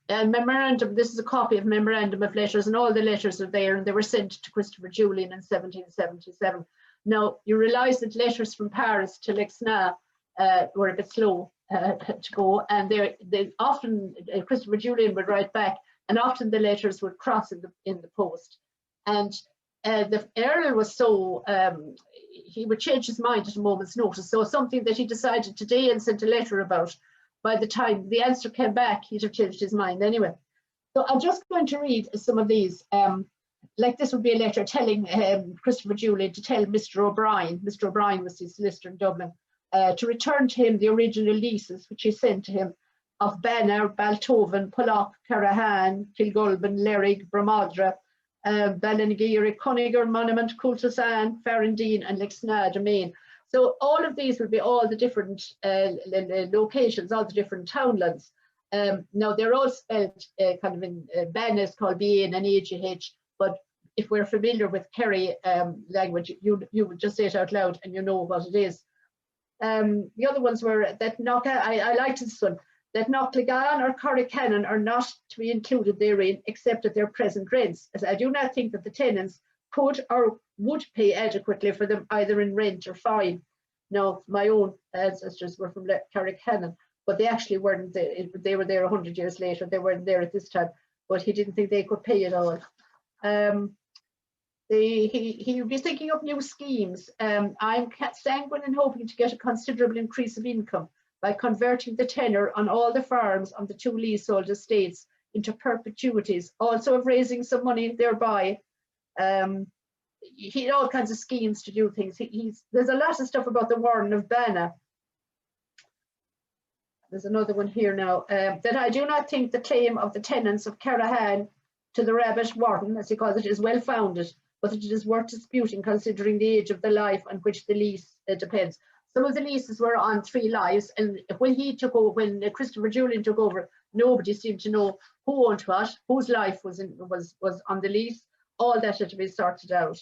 memorandum. This is a copy of memorandum of letters, and all the letters are there, and they were sent to Christopher Julian in 1777. Now you realise that letters from Paris to Lexna were a bit slow to go, and they often Christopher Julian would write back, and often the letters would cross in the post. And the Earl was so he would change his mind at a moment's notice. So something that he decided today and sent a letter about, by the time the answer came back, he'd have changed his mind anyway. So I'm just going to read some of these. Like this would be a letter telling Christopher Julian to tell Mr. O'Brien. Mr. O'Brien was his solicitor in Dublin, to return to him the original leases which he sent to him of Banner, Baltoven, Pollock, Carahan, Kilgulban, Lerrig, Bramadra, Ballinagiri, Coniger, Monument, Coultersan, Ferrandine, and Lexna Domain. So all of these will be all the different locations, all the different townlands. Now they're all spelled kind of in Ban is called B-A-N and A-G-H, but if we're familiar with Kerry language, you would just say it out loud and you know what it is. The other ones were that I liked this one, that Knocklegan or Corricannon are not to be included therein except at their present rents, as I do not think that the tenants could or would pay adequately for them either in rent or fine. Now, my own ancestors were from Corricannon, but they actually weren't there. They were there 100 years later. They weren't there at this time, but he didn't think they could pay it all. He would be thinking up new schemes. I'm sanguine and hoping to get a considerable increase of income by converting the tenure on all the farms on the 2 leasehold estates into perpetuities, also of raising some money thereby. He had all kinds of schemes to do things. There's a lot of stuff about the Warden of Banna. There's another one here now, that I do not think the claim of the tenants of Carahan to the Rabbit Warden, as he calls it, is well founded, but that it is worth disputing considering the age of the life on which the lease depends. Some of the leases were on 3 lives, and when he took over, when Christopher Julian took over, nobody seemed to know who owned what, whose life was on the lease. All that had to be sorted out.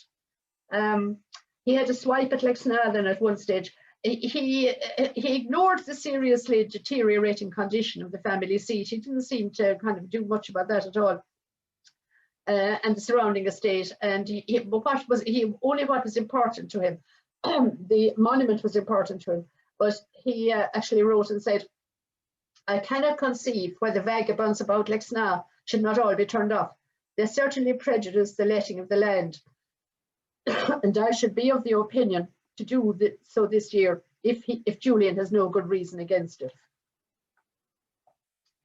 He had a swipe at Lexna then at one stage. He ignored the seriously deteriorating condition of the family seat. He didn't seem to kind of do much about that at all. And the surrounding estate. And what was important to him. The monument was important to him, but he actually wrote and said, I cannot conceive why the vagabonds about Lexna should not all be turned off. They certainly prejudice the letting of the land. And I should be of the opinion to do so this year if Julian has no good reason against it.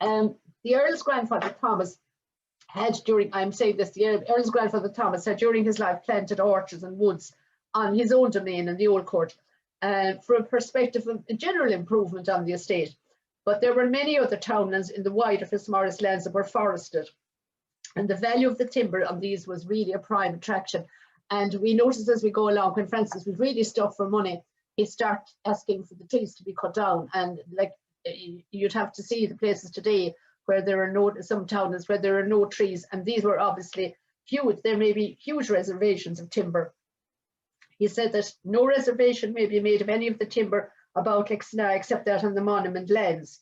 The Earl's grandfather Thomas had during his life planted orchards and woods on his own domain in the Old Court for a perspective of a general improvement on the estate. But there were many other townlands in the wider Fitzmaurice lands that were forested, and the value of the timber on these was really a prime attraction. And we noticed as we go along, when Francis was really stuffed for money, he started asking for the trees to be cut down. And like you'd have to see the places today where there are some townlands where there are no trees, and these were obviously there may be huge reservations of timber. He said that no reservation may be made of any of the timber about Lexna except that on the monument lands.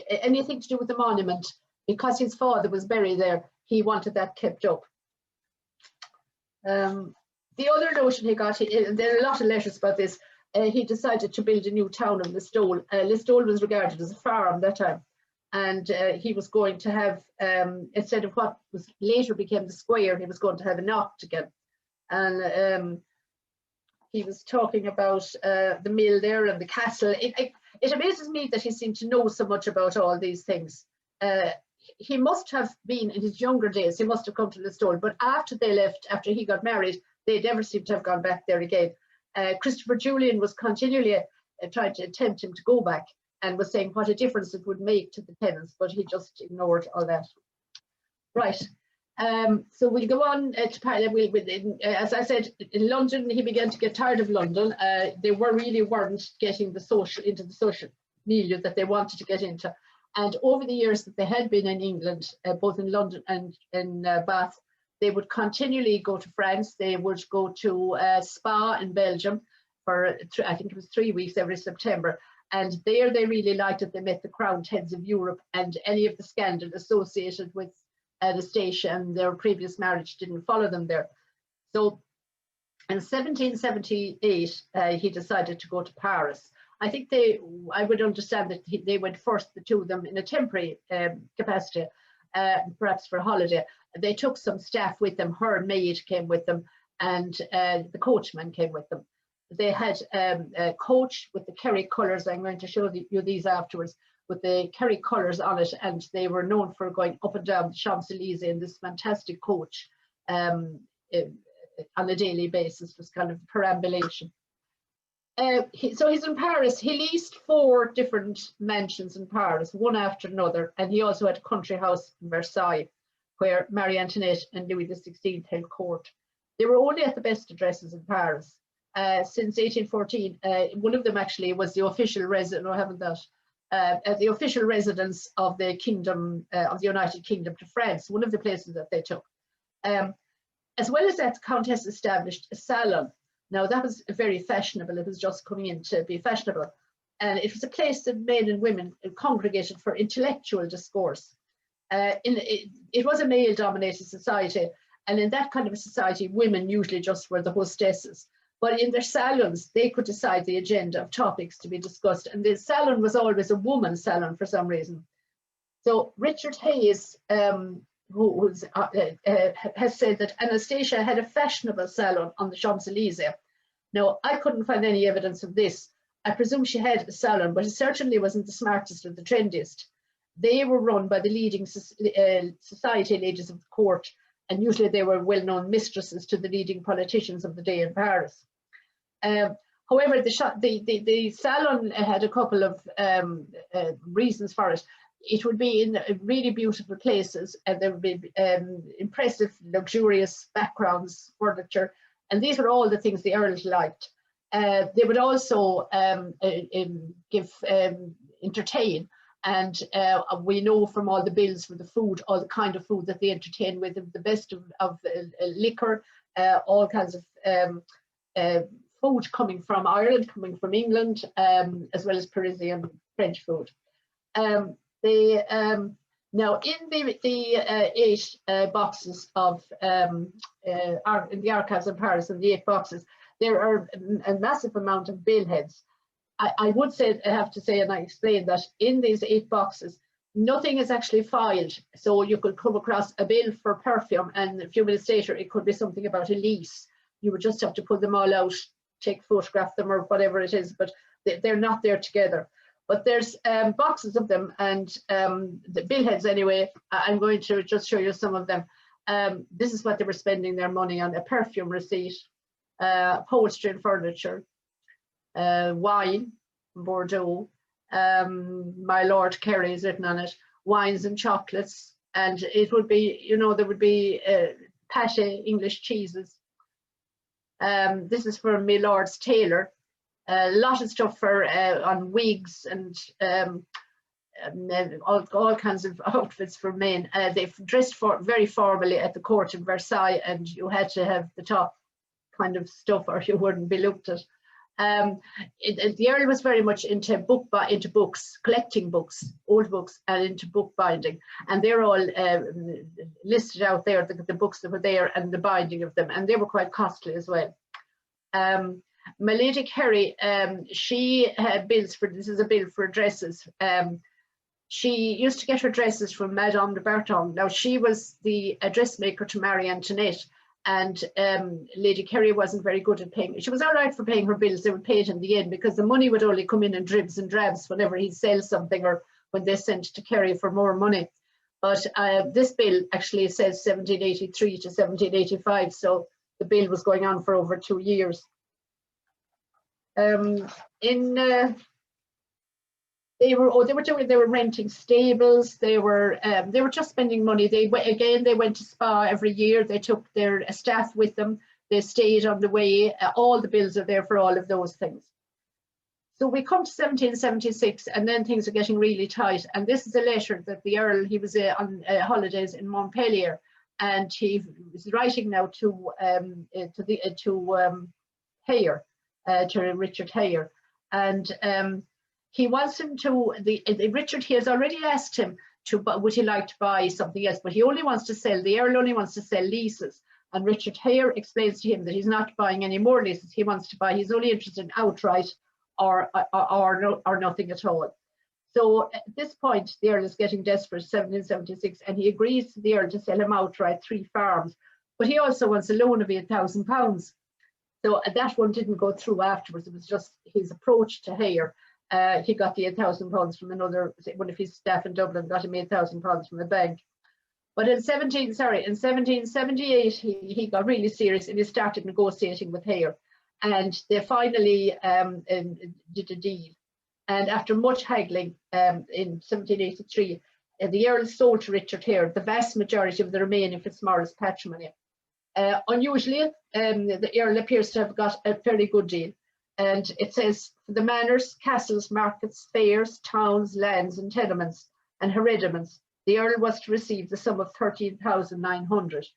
Anything to do with the monument, because his father was buried there, he wanted that kept up. The other notion he got, and there are a lot of letters about this, he decided to build a new town in Listowel. Listowel was regarded as a farm that time, and he was going to have, instead of what was later became the square, he was going to have an octagon. And he was talking about the mill there and the castle. It amazes me that he seemed to know so much about all these things. He must have been, in his younger days, he must have come to Listowel, but after they left, after he got married, they never seemed to have gone back there again. Christopher Julian was continually trying to tempt him to go back and was saying what a difference it would make to the tenants, but he just ignored all that. Right, so we'll go on to Parliament. As I said, in London, he began to get tired of London. They weren't getting into the social milieu that they wanted to get into. And over the years that they had been in England, both in London and in Bath, they would continually go to France. They would go to Spa in Belgium for, I think it was 3 weeks every September. And there they really liked it. They met the crowned heads of Europe, and any of the scandal associated with Anastasia and their previous marriage didn't follow them there. So in 1778, he decided to go to Paris. I think I would understand that they went first, the two of them, in a temporary capacity, perhaps for a holiday. They took some staff with them. Her maid came with them, and the coachman came with them. They had a coach with the Kerry colours. I'm going to show you these afterwards, with the Kerry colours on it, and they were known for going up and down the Champs-Élysées in this fantastic coach on a daily basis. It was kind of perambulation. So he's in Paris. He leased 4 different mansions in Paris, one after another, and he also had a country house in Versailles, where Marie Antoinette and Louis XVI held court. They were only at the best addresses in Paris. Since 1814, one of them actually was the official residence, no, I haven't that, the official residence of the Kingdom, of the United Kingdom to France, one of the places that they took. As well as that, the Countess established a salon. Now that was very fashionable. It was just coming in to be fashionable. And it was a place that men and women congregated for intellectual discourse. It was a male-dominated society. And in that kind of a society, women usually just were the hostesses. But in their salons, they could decide the agenda of topics to be discussed. And the salon was always a woman's salon for some reason. So Richard Hayes, who has said that Anastasia had a fashionable salon on the Champs-Élysées. Now, I couldn't find any evidence of this. I presume she had a salon, but it certainly wasn't the smartest or the trendiest. They were run by the leading society ladies of the court, and usually they were well-known mistresses to the leading politicians of the day in Paris. However, the salon had a couple of reasons for it. It would be in really beautiful places, and there would be impressive, luxurious backgrounds, furniture, and these were all the things the Earls liked. They would also entertain, and we know from all the bills for the food, all the kind of food that they entertained with, the best of liquor, all kinds of food coming from Ireland, coming from England, as well as Parisian French food. Now in the 8 boxes of in the archives in Paris, in the 8 boxes, there are a massive amount of billheads. I would say, I have to say, and I explained that in these 8 boxes, nothing is actually filed. So you could come across a bill for perfume, and a few minutes later, it could be something about a lease. You would just have to pull them all out, photograph them or whatever it is, but they're not there together. But there's boxes of them, and the billheads anyway, I'm going to just show you some of them. This is what they were spending their money on: a perfume receipt, upholstery and furniture, wine, Bordeaux, my Lord Kerry is written on it, wines and chocolates, and it would be, you know, there would be pâté, English cheeses. This is for my Lord's tailor. A lot of stuff for on wigs and all kinds of outfits for men. They dressed very formally at the court in Versailles, and you had to have the top kind of stuff or you wouldn't be looked at. The Earl was very much into books, collecting books, old books, and into book binding. And they're all listed out there, the books that were there and the binding of them. And they were quite costly as well. My Lady Kerry, she had bills for, this is a bill for dresses. She used to get her dresses from Madame de Berton. Now, she was the dressmaker to Marie Antoinette, and Lady Kerry wasn't very good at paying. She was all right for paying her bills. They would pay it in the end because the money would only come in dribs and drabs whenever he'd sell something or when they sent to Kerry for more money. But this bill actually says 1783 to 1785, so the bill was going on for over 2 years. They were renting stables. They were just spending money. They went to Spa every year. They took their staff with them. They stayed on the way. All the bills are there for all of those things. So we come to 1776, and then things are getting really tight. And this is a letter that the Earl, he was on holidays in Montpellier, and he was writing now to Hare, to Richard Hare, and he wants him to. Richard, he has already asked him to, would he like to buy something else, but he only wants to sell. The Earl only wants to sell leases, and Richard Hare explains to him that he's not buying any more leases. He wants to buy. He's only interested in outright or nothing at all. So at this point, the Earl is getting desperate, 1776, and he agrees to the Earl to sell him outright 3 farms, but he also wants a loan of £8,000. So that one didn't go through afterwards. It was just his approach to Hare. He got the £8,000 from one of his staff in Dublin, got him £8,000 from the bank. But in 1778, he got really serious and he started negotiating with Hare. And they finally did a deal. And after much haggling in 1783, the Earl sold to Richard Hare the vast majority of the remaining Fitzmaurice patrimony. Unusually, the Earl appears to have got a very good deal. And it says, for the manors, castles, markets, fairs, towns, lands, and tenements, and herediments, the Earl was to receive the sum of 13,900,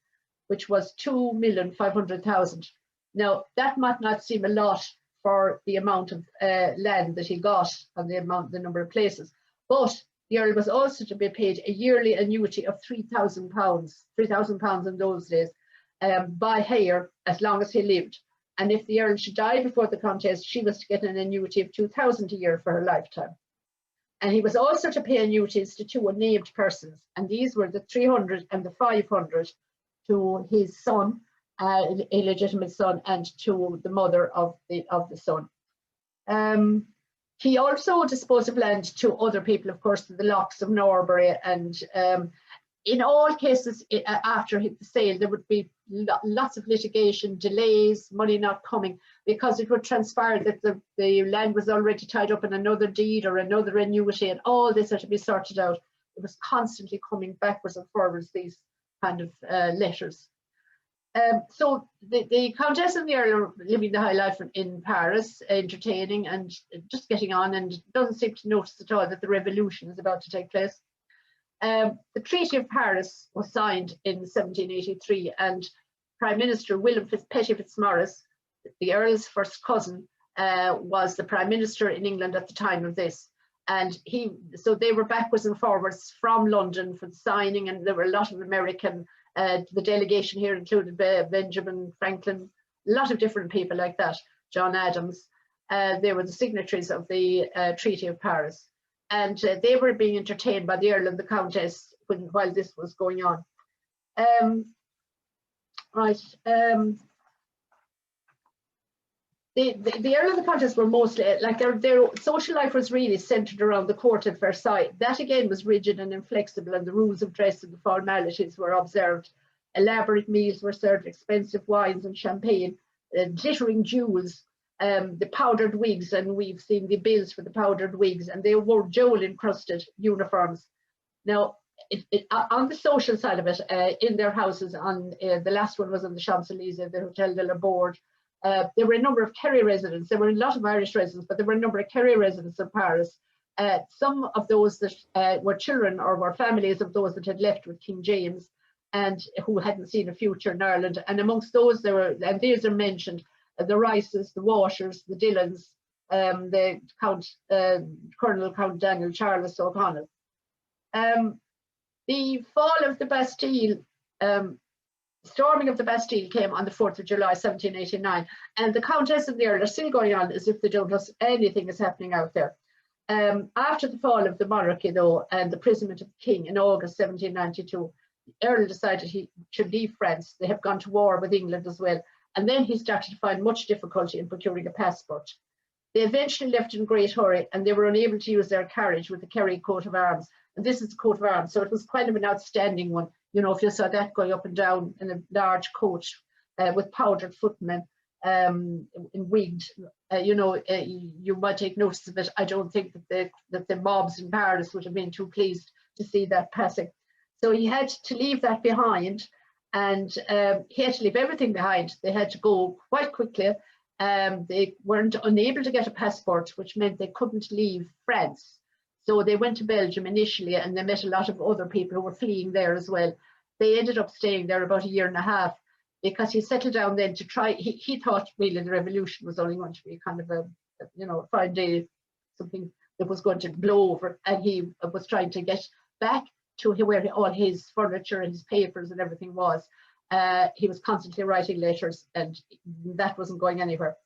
which was 2,500,000. Now, that might not seem a lot for the amount of land that he got and the number of places, but the Earl was also to be paid a yearly annuity of £3,000 in those days by Hare as long as he lived. And if the Earl should die before the contest, she was to get an annuity of £2,000 a year for her lifetime. And he was also to pay annuities to 2 unnamed persons, and these were the 300 and the 500 to his son, a illegitimate son, and to the mother of the son. He also disposed of land to other people, of course, the Locks of Norbury, and in all cases after the sale, there would be lots of litigation, delays, money not coming, because it would transpire that the land was already tied up in another deed or another annuity, and all this had to be sorted out. It was constantly coming backwards and forwards, these kind of letters. So the Countess and the Earl are living the high life in Paris, entertaining and just getting on, and doesn't seem to notice at all that the revolution is about to take place. The Treaty of Paris was signed in 1783, and Prime Minister William Petty Fitzmaurice, the Earl's first cousin, was the Prime Minister in England at the time of this. And so they were backwards and forwards from London for the signing, and there were a lot of American, the delegation here included Benjamin Franklin, a lot of different people like that, John Adams. They were the signatories of the Treaty of Paris. And they were being entertained by the Earl and the Countess while this was going on. The Earl and the Countess were mostly, like their social life was really centred around the court at Versailles. That again was rigid and inflexible, and the rules of dress and the formalities were observed. Elaborate meals were served, expensive wines and champagne, glittering jewels, the powdered wigs, and we've seen the bills for the powdered wigs, and they wore jewel-encrusted uniforms. Now, on the social side of it, in their houses, the last one was on the Champs-Élysées, the Hotel de la Borde, there were a number of Kerry residents. There were a lot of Irish residents, but there were a number of Kerry residents in Paris Some of those that were children or were families of those that had left with King James and who hadn't seen a future in Ireland. And amongst those, there were, and these are mentioned, the Rices, the Waters, the Dillons, the Colonel Count Daniel Charles O'Connell. The fall of the Bastille, storming of the Bastille came on the 4th of July 1789, and the Countess and the Earl are still going on as if they don't know anything is happening out there. After the fall of the monarchy, though, and the imprisonment of the king in August 1792, the Earl decided he should leave France. They have gone to war with England as well, and then he started to find much difficulty in procuring a passport. They eventually left in great hurry, and they were unable to use their carriage with the Kerry coat of arms. And this is the coat of arms, so it was kind of an outstanding one. You know, if you saw that going up and down in a large coach with powdered footmen in wigged, you might take notice of it. I don't think that the mobs in Paris would have been too pleased to see that passing. So he had to leave that behind, and he had to leave everything behind. They had to go quite quickly. They weren't unable to get a passport, which meant they couldn't leave France. So they went to Belgium initially, and they met a lot of other people who were fleeing there as well. They ended up staying there about a year and a half, because he settled down then to try. He thought really the revolution was only going to be kind of a fine day, something that was going to blow over, and he was trying to get back to where all his furniture and his papers and everything was. He was constantly writing letters, and that wasn't going anywhere,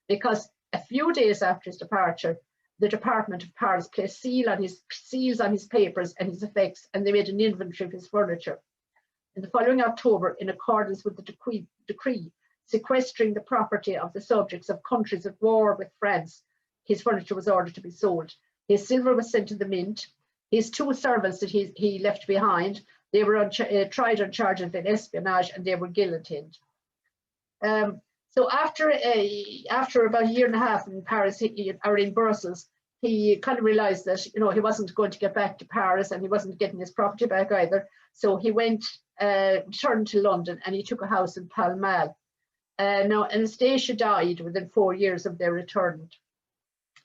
because a few days after his departure, the Department of Paris placed seals on his papers and his effects, and they made an inventory of his furniture. In the following October, in accordance with the decree sequestering the property of the subjects of countries at war with France, his furniture was ordered to be sold. His silver was sent to the mint. His 2 servants that he left behind, they were tried on charges of espionage, and they were guillotined. So after about a year and a half in Paris or in Brussels, he kind of realized that he wasn't going to get back to Paris, and he wasn't getting his property back either. So he turned to London, and he took a house in Pall Mall. Now, Anastasia died within 4 years of their return,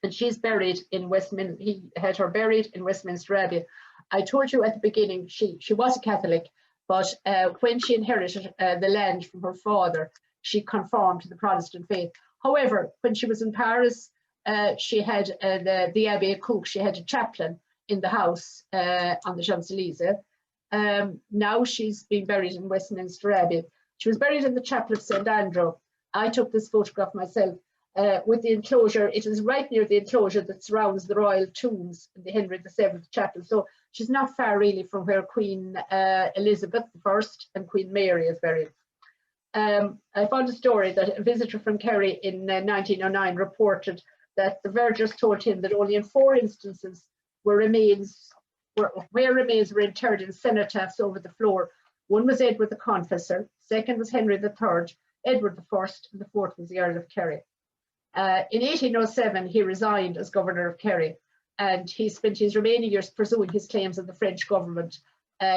and she's buried in Westminster. He had her buried in Westminster Abbey. I told you at the beginning she was a Catholic, but when she inherited the land from her father, she conformed to the Protestant faith. However, when she was in Paris, she had the Abbey cook. She had a chaplain in the house on the Champs-Élysées. Now she's been buried in Westminster Abbey. She was buried in the chapel of St. Andrew. I took this photograph myself with the enclosure. It is right near the enclosure that surrounds the royal tombs in the Henry VII chapel. So she's not far really from where Queen Elizabeth I and Queen Mary is buried. I found a story that a visitor from Kerry in 1909 reported that the vergers told him that only in 4 instances where remains were interred in cenotaphs over the floor. One was Edward the Confessor, second was Henry III, Edward I, and the 4th was the Earl of Kerry. In 1807, he resigned as Governor of Kerry, and he spent his remaining years pursuing his claims of the French government.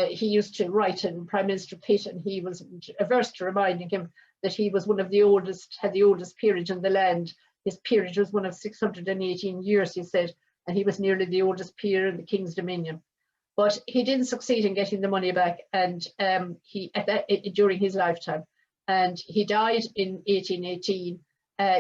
He used to write in Prime Minister Pitt, and he was averse to reminding him that he was one of the oldest, had the oldest peerage in the land. His peerage was one of 618 years, he said, and he was nearly the oldest peer in the King's Dominion. But he didn't succeed in getting the money back, and during his lifetime. And he died in 1818.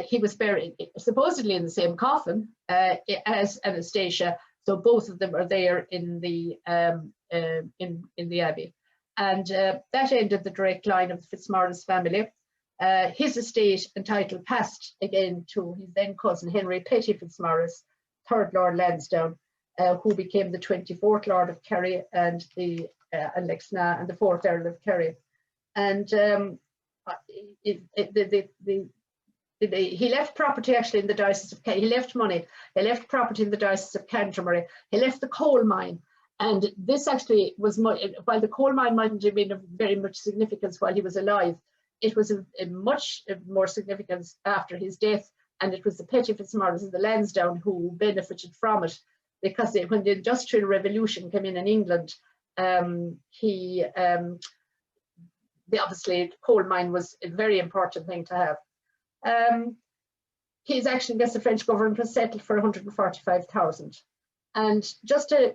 He was buried supposedly in the same coffin as Anastasia, so both of them are there in the Abbey. And that ended the direct line of the Fitzmaurice family. His estate and title passed again to his then cousin Henry Petty Fitzmaurice, 3rd Lord Lansdowne, who became the 24th Lord of Kerry and the Lexna and the 4th Earl of Kerry. And he left property actually in the Diocese of Kerry. He left money. He left property in the Diocese of Canterbury. He left the coal mine. And this actually was, while the coal mine mightn't have been of very much significance while he was alive, it was a much more significance after his death. And it was the Petty Fitzmaurices, the Lansdowne, who benefited from it, because when the Industrial Revolution came in England, obviously coal mine was a very important thing to have. His action against the French government was settled for 145,000. And just to,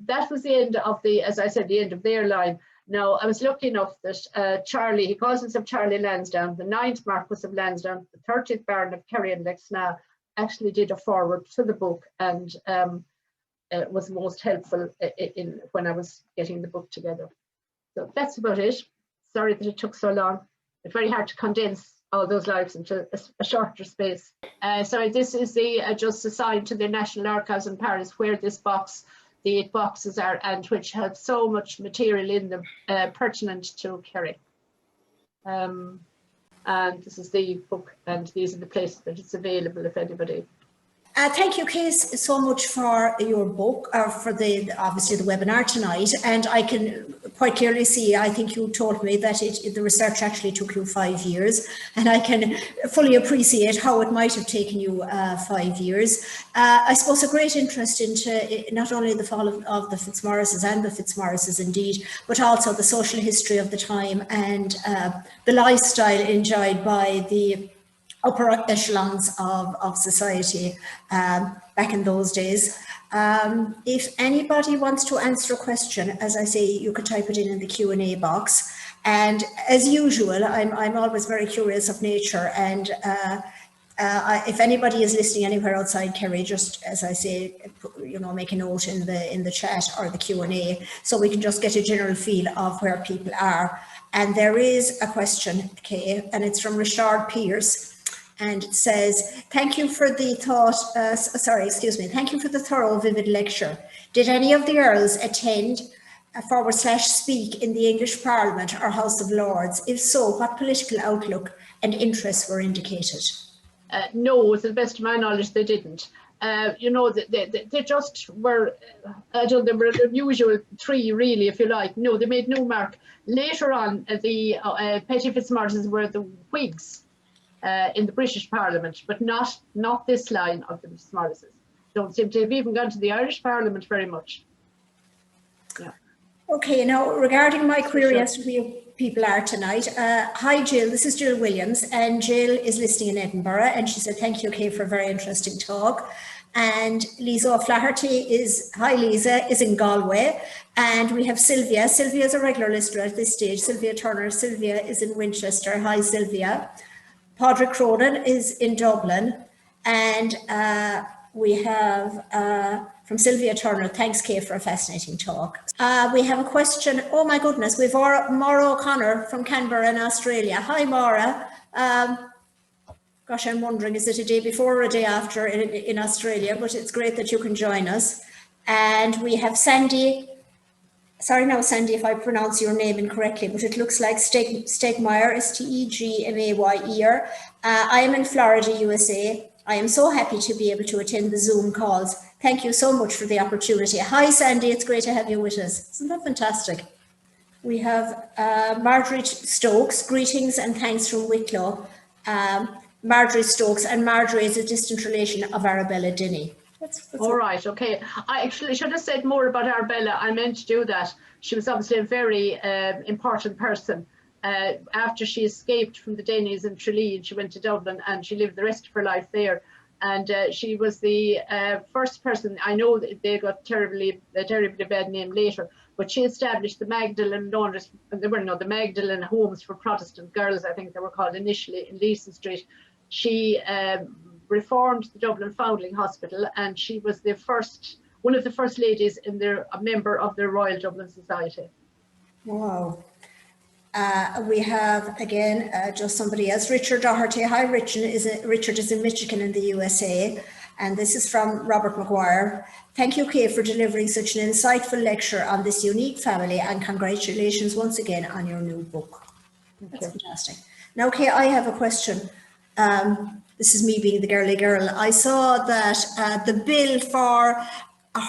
that was the end of the, as I said, the end of their line. Now, I was lucky enough that Charlie, he calls himself Charlie Lansdowne, the 9th Marquess of Lansdowne, the 30th Baron of Kerry and Lexna, actually did a foreword to the book, and was most helpful when I was getting the book together. So that's about it. Sorry that it took so long. It's very hard to condense all those lives into a shorter space. So this is the just assigned to the National Archives in Paris, where this box, the 8 boxes are, and which have so much material in them pertinent to Kerry. And this is the book, and these are the places that it's available if anybody. Thank you, Kay, so much for your book, for obviously the webinar tonight. And I can quite clearly see, I think you told me that the research actually took you 5 years, and I can fully appreciate how it might have taken you 5 years. I suppose a great interest into not only the fall of the Fitzmaurices and the Fitzmaurices indeed, but also the social history of the time and the lifestyle enjoyed by the upper echelons of society back in those days. If anybody wants to answer a question, as I say, you could type it in the Q&A box. And as usual, I'm always very curious of nature, and if anybody is listening anywhere outside Kerry, just as I say, make a note in the chat or the Q&A, so we can just get a general feel of where people are. And there is a question, Kay, and it's from Richard Pierce. And it says, thank you for the thank you for the thorough, vivid lecture. Did any of the Earls attend / speak in the English Parliament or House of Lords? If so, what political outlook and interests were indicated? No, to the best of my knowledge, they didn't. They just were, they were the usual 3, really, if you like. No, they made no mark. Later on, the Petty Fitzmaurices were the Whigs in the British Parliament, but not this line of the Fitzmaurices. Don't seem to have even gone to the Irish Parliament very much. Yeah. Okay, now regarding my query as to who people are tonight, hi Jill, this is Jill Williams, and Jill is listening in Edinburgh, and she said thank you, Kay, for a very interesting talk. And Lisa O'Flaherty hi Lisa, is in Galway, and we have Sylvia. Sylvia is a regular listener at this stage. Sylvia Turner. Sylvia is in Winchester. Hi Sylvia. Padraig Cronin is in Dublin, and we have from Sylvia Turner, thanks Kay for a fascinating talk. We have a question, oh my goodness, we've Maura O'Connor from Canberra in Australia. Hi Maura. Gosh, I'm wondering, is it a day before or a day after in Australia, but it's great that you can join us. And we have Sandy. Sorry now, Sandy, if I pronounce your name incorrectly, but it looks like Stegmaier, Stegmaier. I am in Florida, USA. I am so happy to be able to attend the Zoom calls. Thank you so much for the opportunity. Hi, Sandy, it's great to have you with us. Isn't that fantastic? We have Marjorie Stokes, greetings and thanks from Wicklow. Marjorie Stokes, and Marjorie is a distant relation of Arabella Denny. All right, okay. I actually should have said more about Arabella. I meant to do that. She was obviously a very important person. After she escaped from the Dennies in Tralee, and she went to Dublin, and she lived the rest of her life there. And she was the first person, I know that they got a terribly bad name later, but she established the Magdalen the Magdalen Homes for Protestant Girls, I think they were called initially, in Leeson Street. She reformed the Dublin Foundling Hospital, and she was one of the first ladies a member of the Royal Dublin Society. Wow. We have again just somebody else, Richard Doherty. Hi, Richard is in Michigan in the USA, and this is from Robert McGuire. Thank you, Kay, for delivering such an insightful lecture on this unique family, and congratulations once again on your new book. That's fantastic. Now, Kay, I have a question. This is me being the girly girl. I saw that the bill for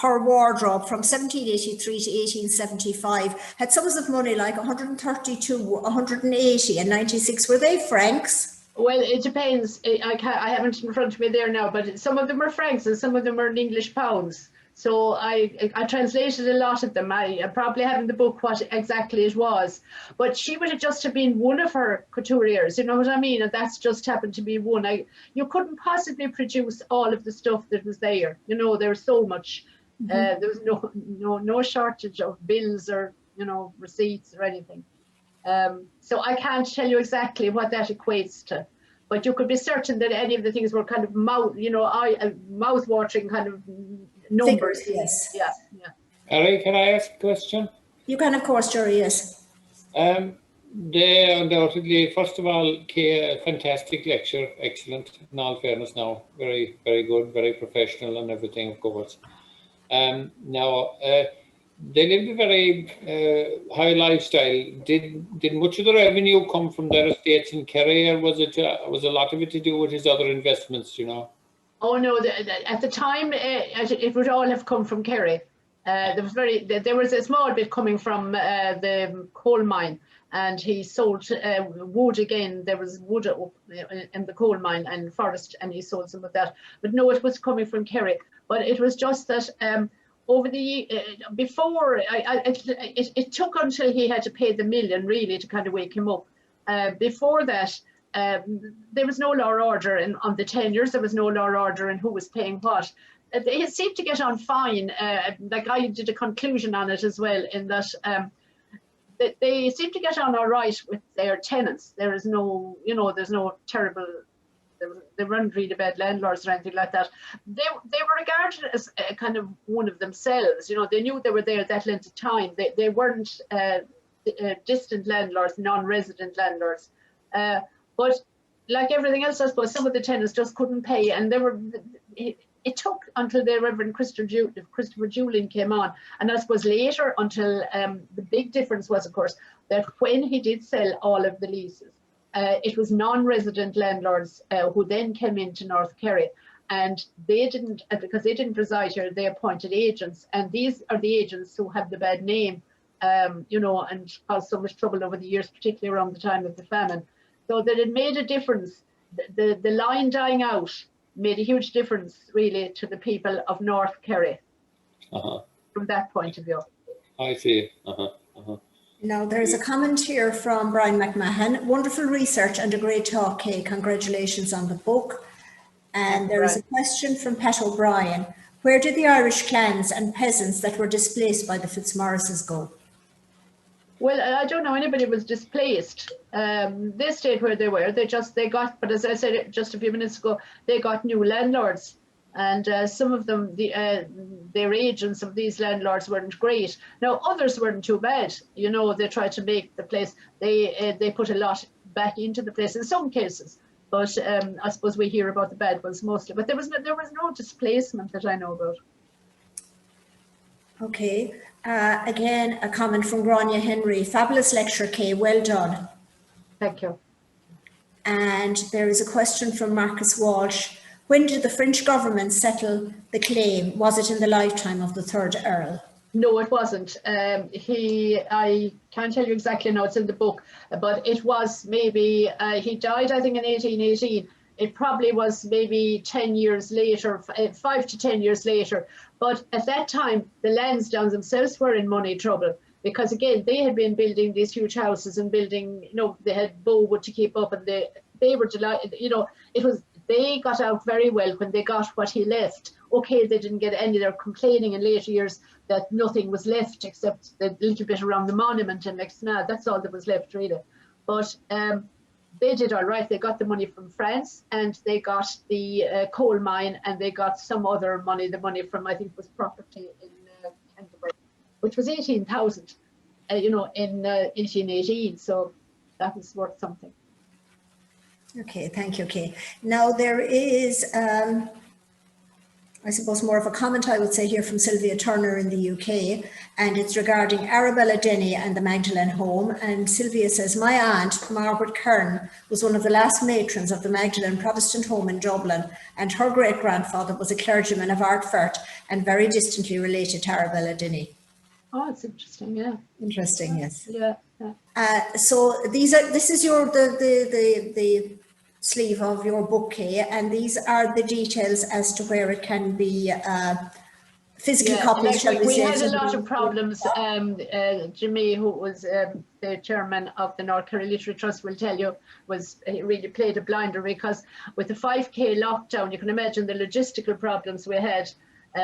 her wardrobe from 1783 to 1875 had sums of money like 132, 180 and 96. Were they francs? Well, it depends. I haven't in front of me there now, but some of them are francs and some of them are in English pounds. So I translated a lot of them. I probably have in the book what exactly it was, but she would have just have been one of her couturiers, you know what I mean? And that's just happened to be one. You couldn't possibly produce all of the stuff that was there. You know, there's so much There was no shortage of bills or, you know, receipts or anything. So I can't tell you exactly what that equates to, but you could be certain that any of the things were kind of mouth-watering kind of numbers. Figures, yes. Yeah. Harry, can I ask a question? You can, of course, Jerry, yes. They undoubtedly, first of all, Kay, a fantastic lecture, excellent, in all fairness now, very, very good, very professional and everything, of course. Now, they lived a very high lifestyle. Did much of the revenue come from their estates in Kerry, or was a lot of it to do with his other investments, you know? Oh no, at the time, it would all have come from Kerry. There was a small bit coming from the coal mine, and he sold wood again. There was wood in the coal mine and forest, and he sold some of that. But no, it was coming from Kerry. But it was just that over the before, it took until he had to pay the million really to kind of wake him up. Before that, there was no law or order on the tenures. There was no law or order in who was paying what. They seemed to get on fine. Like I did a conclusion on it as well, in that they seem to get on all right with their tenants. There is no, you know, there's no terrible, they weren't really bad landlords or anything like that. They were regarded as kind of one of themselves. You know, they knew they were there that length of time. They weren't distant landlords, non-resident landlords. But like everything else, I suppose, some of the tenants just couldn't pay, and they were. It took until the Reverend Christopher Julian came on, and I suppose later until the big difference was, of course, that when he did sell all of the leases, it was non-resident landlords who then came into North Kerry, and they didn't, because they didn't reside here, they appointed agents, and these are the agents who have the bad name, you know, and caused so much trouble over the years, particularly around the time of the famine. So that it made a difference. The line dying out made a huge difference, really, to the people of North Kerry from that point of view. I see. Now, there's a comment here from Brian McMahon. Wonderful research and a great talk, Kay. Congratulations on the book. And there is a question from Pat O'Brien. Where did the Irish clans and peasants that were displaced by the Fitzmaurices go? Well, I don't know anybody was displaced. They stayed where they were. They got, but as I said just a few minutes ago, they got new landlords, and some of them, their agents of these landlords weren't great. Now others weren't too bad. You know, they tried to make the place. They put a lot back into the place in some cases, but I suppose we hear about the bad ones mostly. But there was no displacement that I know about. Okay. Again, a comment from Grania Henry. Fabulous lecture, Kay. Well done. Thank you. And there is a question from Marcus Walsh. When did the French government settle the claim? Was it in the lifetime of the third Earl? No, it wasn't. I can't tell you exactly now, it's in the book, but it was maybe, he died, I think, in 1818. It probably was maybe 10 years later, 5 to 10 years later. But at that time, the Lansdownes themselves were in money trouble, because again, they had been building these huge houses and building, you know, they had bowwood to keep up, and they were delighted, you know, they got out very well when they got what he left. Okay, they didn't get any, they're complaining in later years that nothing was left except the little bit around the monument and Lexna, that's all that was left really. But they did all right. They got the money from France, and they got the coal mine, and they got some other money, the money from, I think, was property in Canterbury, which was 18,000, you know, in 1818. So that was worth something. Okay, thank you, Kay. Now there is, I suppose, more of a comment, I would say, here from Sylvia Turner in the UK, and it's regarding Arabella Denny and the Magdalen home. And Sylvia says, my aunt, Margaret Kern, was one of the last matrons of the Magdalen Protestant home in Dublin, and her great-grandfather was a clergyman of Ardfert and very distantly related to Arabella Denny. Oh, it's interesting, yeah. Interesting, yes. Yeah. So this is the sleeve of your book, Kay, and these are the details as to where it can be physically copied. Like we had a lot of problems. Jimmy, who was the chairman of the North Kerry Literary Trust, will tell you, he really played a blinder, because with the 5K lockdown, you can imagine the logistical problems we had.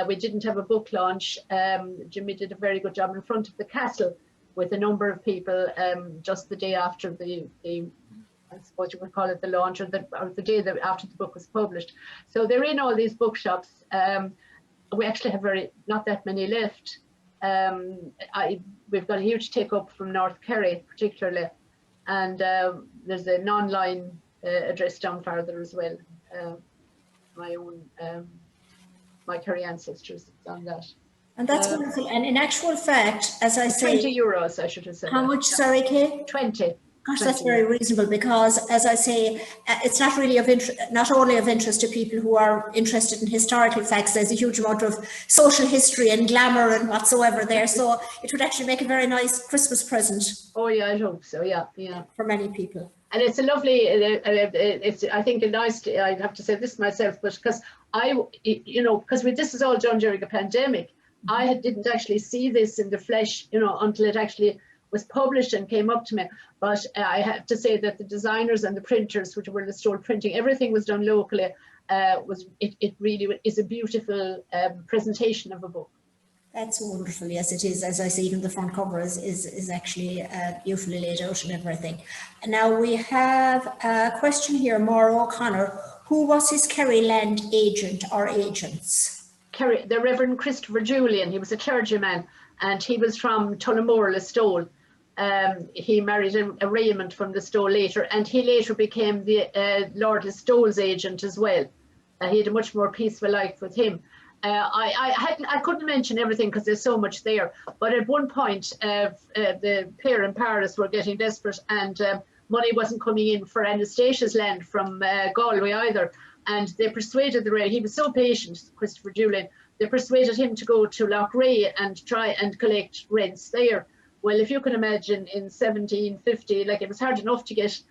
We didn't have a book launch. Jimmy did a very good job in front of the castle with a number of people just the day after the I suppose you would call it the launch, or the day that after the book was published. So they're in all these bookshops. We actually have not that many left. We've got a huge take up from North Kerry particularly, and there's an online address down farther as well. My own, my Kerry ancestors on that. And that's wonderful. And in actual fact, as I say, 20 euros, I should have said. How much, sorry, Kay? 20. Gosh, that's very reasonable, because, as I say, it's not really of interest, not only of interest to people who are interested in historical facts. There's a huge amount of social history and glamour and whatsoever there. So it would actually make a very nice Christmas present. Oh yeah, I hope so. Yeah, yeah. For many people. And it's a lovely. It's I think a nice. I have to say this myself, but because because this is all done during a pandemic, I didn't actually see this in the flesh, until it actually was published and came up to me. But I have to say that the designers and the printers, which were in the store printing, everything was done locally. It really is a beautiful presentation of a book. That's wonderful. Yes, it is. As I say, even the front cover is actually beautifully laid out and everything. And now we have a question here, Maura O'Connor. Who was his Kerry land agent or agents? Kerry, the Reverend Christopher Julian. He was a clergyman, and he was from Tullamore, Listowel. He married a Raymond from Listowel later, and he later became the Lord Listowel's agent as well. He had a much more peaceful life with him. I couldn't mention everything because there's so much there, but at one point the pair in Paris were getting desperate, and money wasn't coming in for Anastasia's land from Galway either, and they persuaded he was so patient, Christopher Julian, they persuaded him to go to Loughrea and try and collect rents there. Well, if you can imagine, in 1750, it was hard enough to get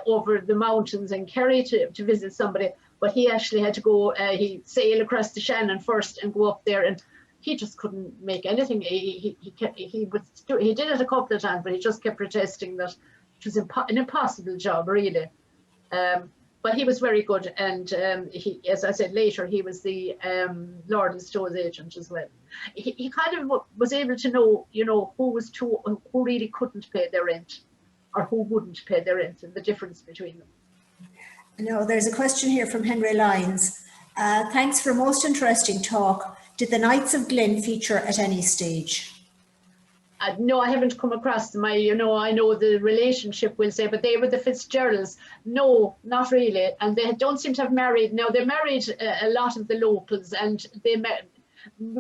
over the mountains in Kerry to visit somebody, but he actually had to go, he sailed across the Shannon first and go up there, and he just couldn't make anything. He did it a couple of times, but he just kept protesting that it was an impossible job, really. But he was very good, and he, as I said later, he was the Lord Listowel's agent as well. He kind of was able to know, who really couldn't pay their rent, or who wouldn't pay their rent, and the difference between them. Now, there's a question here from Henry Lyons. Thanks for a most interesting talk. Did the Knights of Glyn feature at any stage? No, I haven't come across them. I know the relationship, we'll say, but they were the Fitzgeralds. No, not really. And they don't seem to have married. Now, they married a lot of the locals, and they met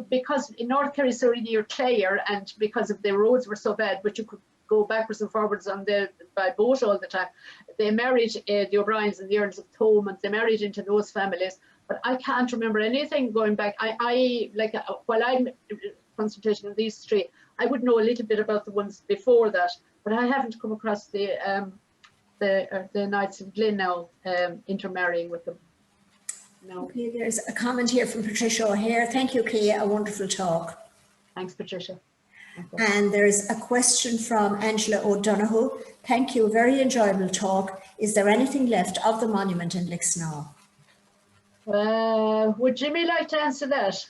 because in North Kerry so near Clare, and because of the roads were so bad, but you could go backwards and forwards by boat all the time. They married the O'Briens and the Earls of Thomond. They married into those families, but I can't remember anything going back. While I'm concentrating on these three, I would know a little bit about the ones before that, but I haven't come across the Knights of Glyn now intermarrying with them. No. Okay, there's a comment here from Patricia O'Hare. Thank you, Kay, a wonderful talk. Thanks, Patricia. Okay. And there's a question from Angela O'Donoghue. Thank you, very enjoyable talk. Is there anything left of the monument in Lixnaw? Would Jimmy like to answer that?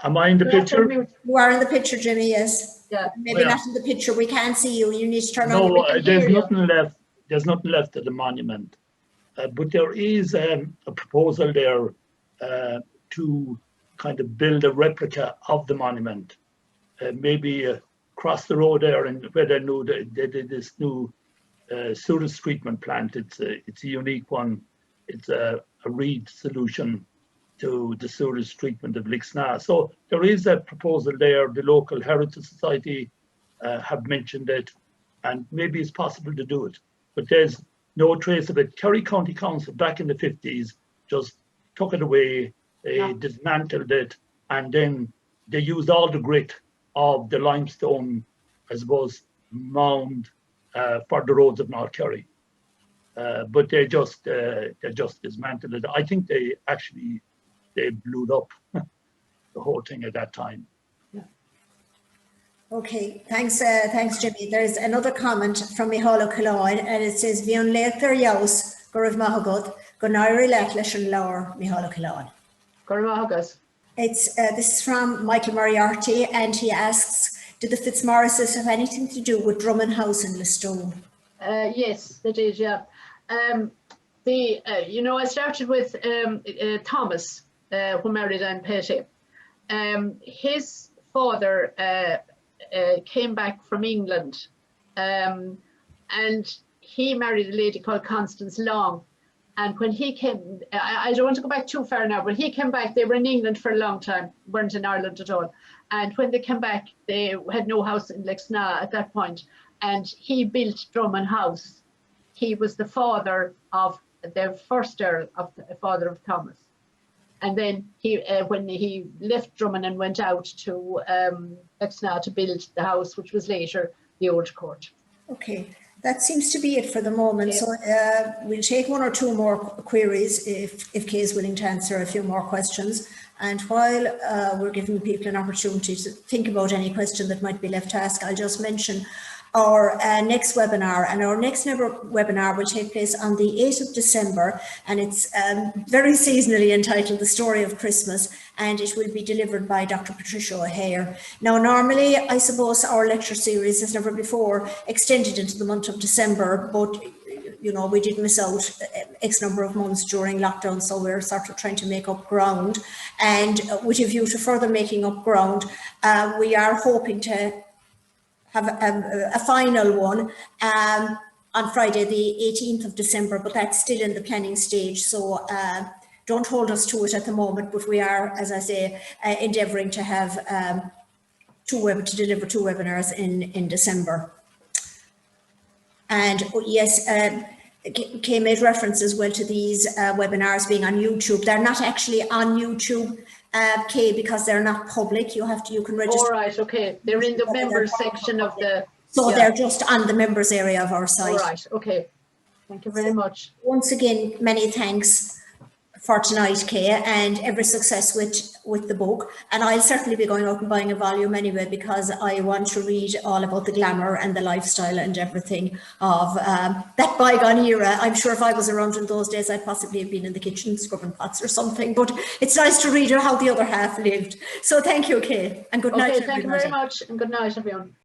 Am I in the picture? You are in the picture, Jimmy, yes. Yeah. Maybe not in the picture. We can't see you. You need to turn on. No, there's nothing left. There's nothing left of the monument. But there is a proposal there to kind of build a replica of the monument. Maybe across the road there, and where they did this new sewage treatment plant. It's a unique one. It's a reed solution to the sewage treatment of Lixnaw. So there is a proposal there. The local Heritage Society have mentioned it, and maybe it's possible to do it. But there's no trace of it. Kerry County Council back in the 50s just took it away, they dismantled it, and then they used all the grit of the limestone, I suppose, mound for the roads of North Kerry. But they just dismantled it. I think they blew up the whole thing at that time. Yeah. Okay, thanks, Jimmy. There's another comment from Micheál O'Callaghan, and it says, "Bhí an léachtar jaus go raibh maithagad go nairi leat leis an leabhar Micheál O'Callaghan." Gormagas. This is from Michael Moriarty, and he asks, did the Fitzmaurices have anything to do with Drummond House in Listowel? Yes, they did, yeah. You know, I started with Thomas, who married Anne Petty. His father came back from England, and he married a lady called Constance Long. And when he came, I don't want to go back too far now, but he came back, they were in England for a long time, weren't in Ireland at all. And when they came back, they had no house in Lexna at that point, and he built Drummond House. He was the father of the first Earl, of the father of Thomas. And then he, when he left Drummond and went out to Lexna to build the house, which was later the Old Court. Okay. That seems to be it for the moment. Yeah. So we'll take one or two more queries if Kay is willing to answer a few more questions. And while we're giving people an opportunity to think about any question that might be left to ask, I'll just mention our next webinar. And our next webinar will take place on the 8th of December. And it's very seasonally entitled The Story of Christmas. And it will be delivered by Dr. Patricia O'Hare. Now, normally, I suppose our lecture series has never before extended into the month of December, but you know, we did miss out X number of months during lockdown, so we're sort of trying to make up ground. And with a view to further making up ground, we are hoping to have a final one on Friday, the 18th of December, but that's still in the planning stage. So don't hold us to it at the moment, but we are, as I say, endeavouring to have to deliver two webinars in December. And yes, Kay made reference as well to these webinars being on YouTube. They're not actually on YouTube, Kay, because they're not public. You can register. All right, okay. They're in the members section of the... So yeah. they're just on the members area of our site. All right, okay. Thank you very much. Once again, many thanks for tonight, Kay, and every success with the book. And I'll certainly be going out and buying a volume anyway, because I want to read all about the glamour and the lifestyle and everything of that bygone era. I'm sure if I was around in those days, I'd possibly have been in the kitchen scrubbing pots or something, but it's nice to read how the other half lived. So thank you, Kay, and good night. Okay, thank you very much, and good night, everyone.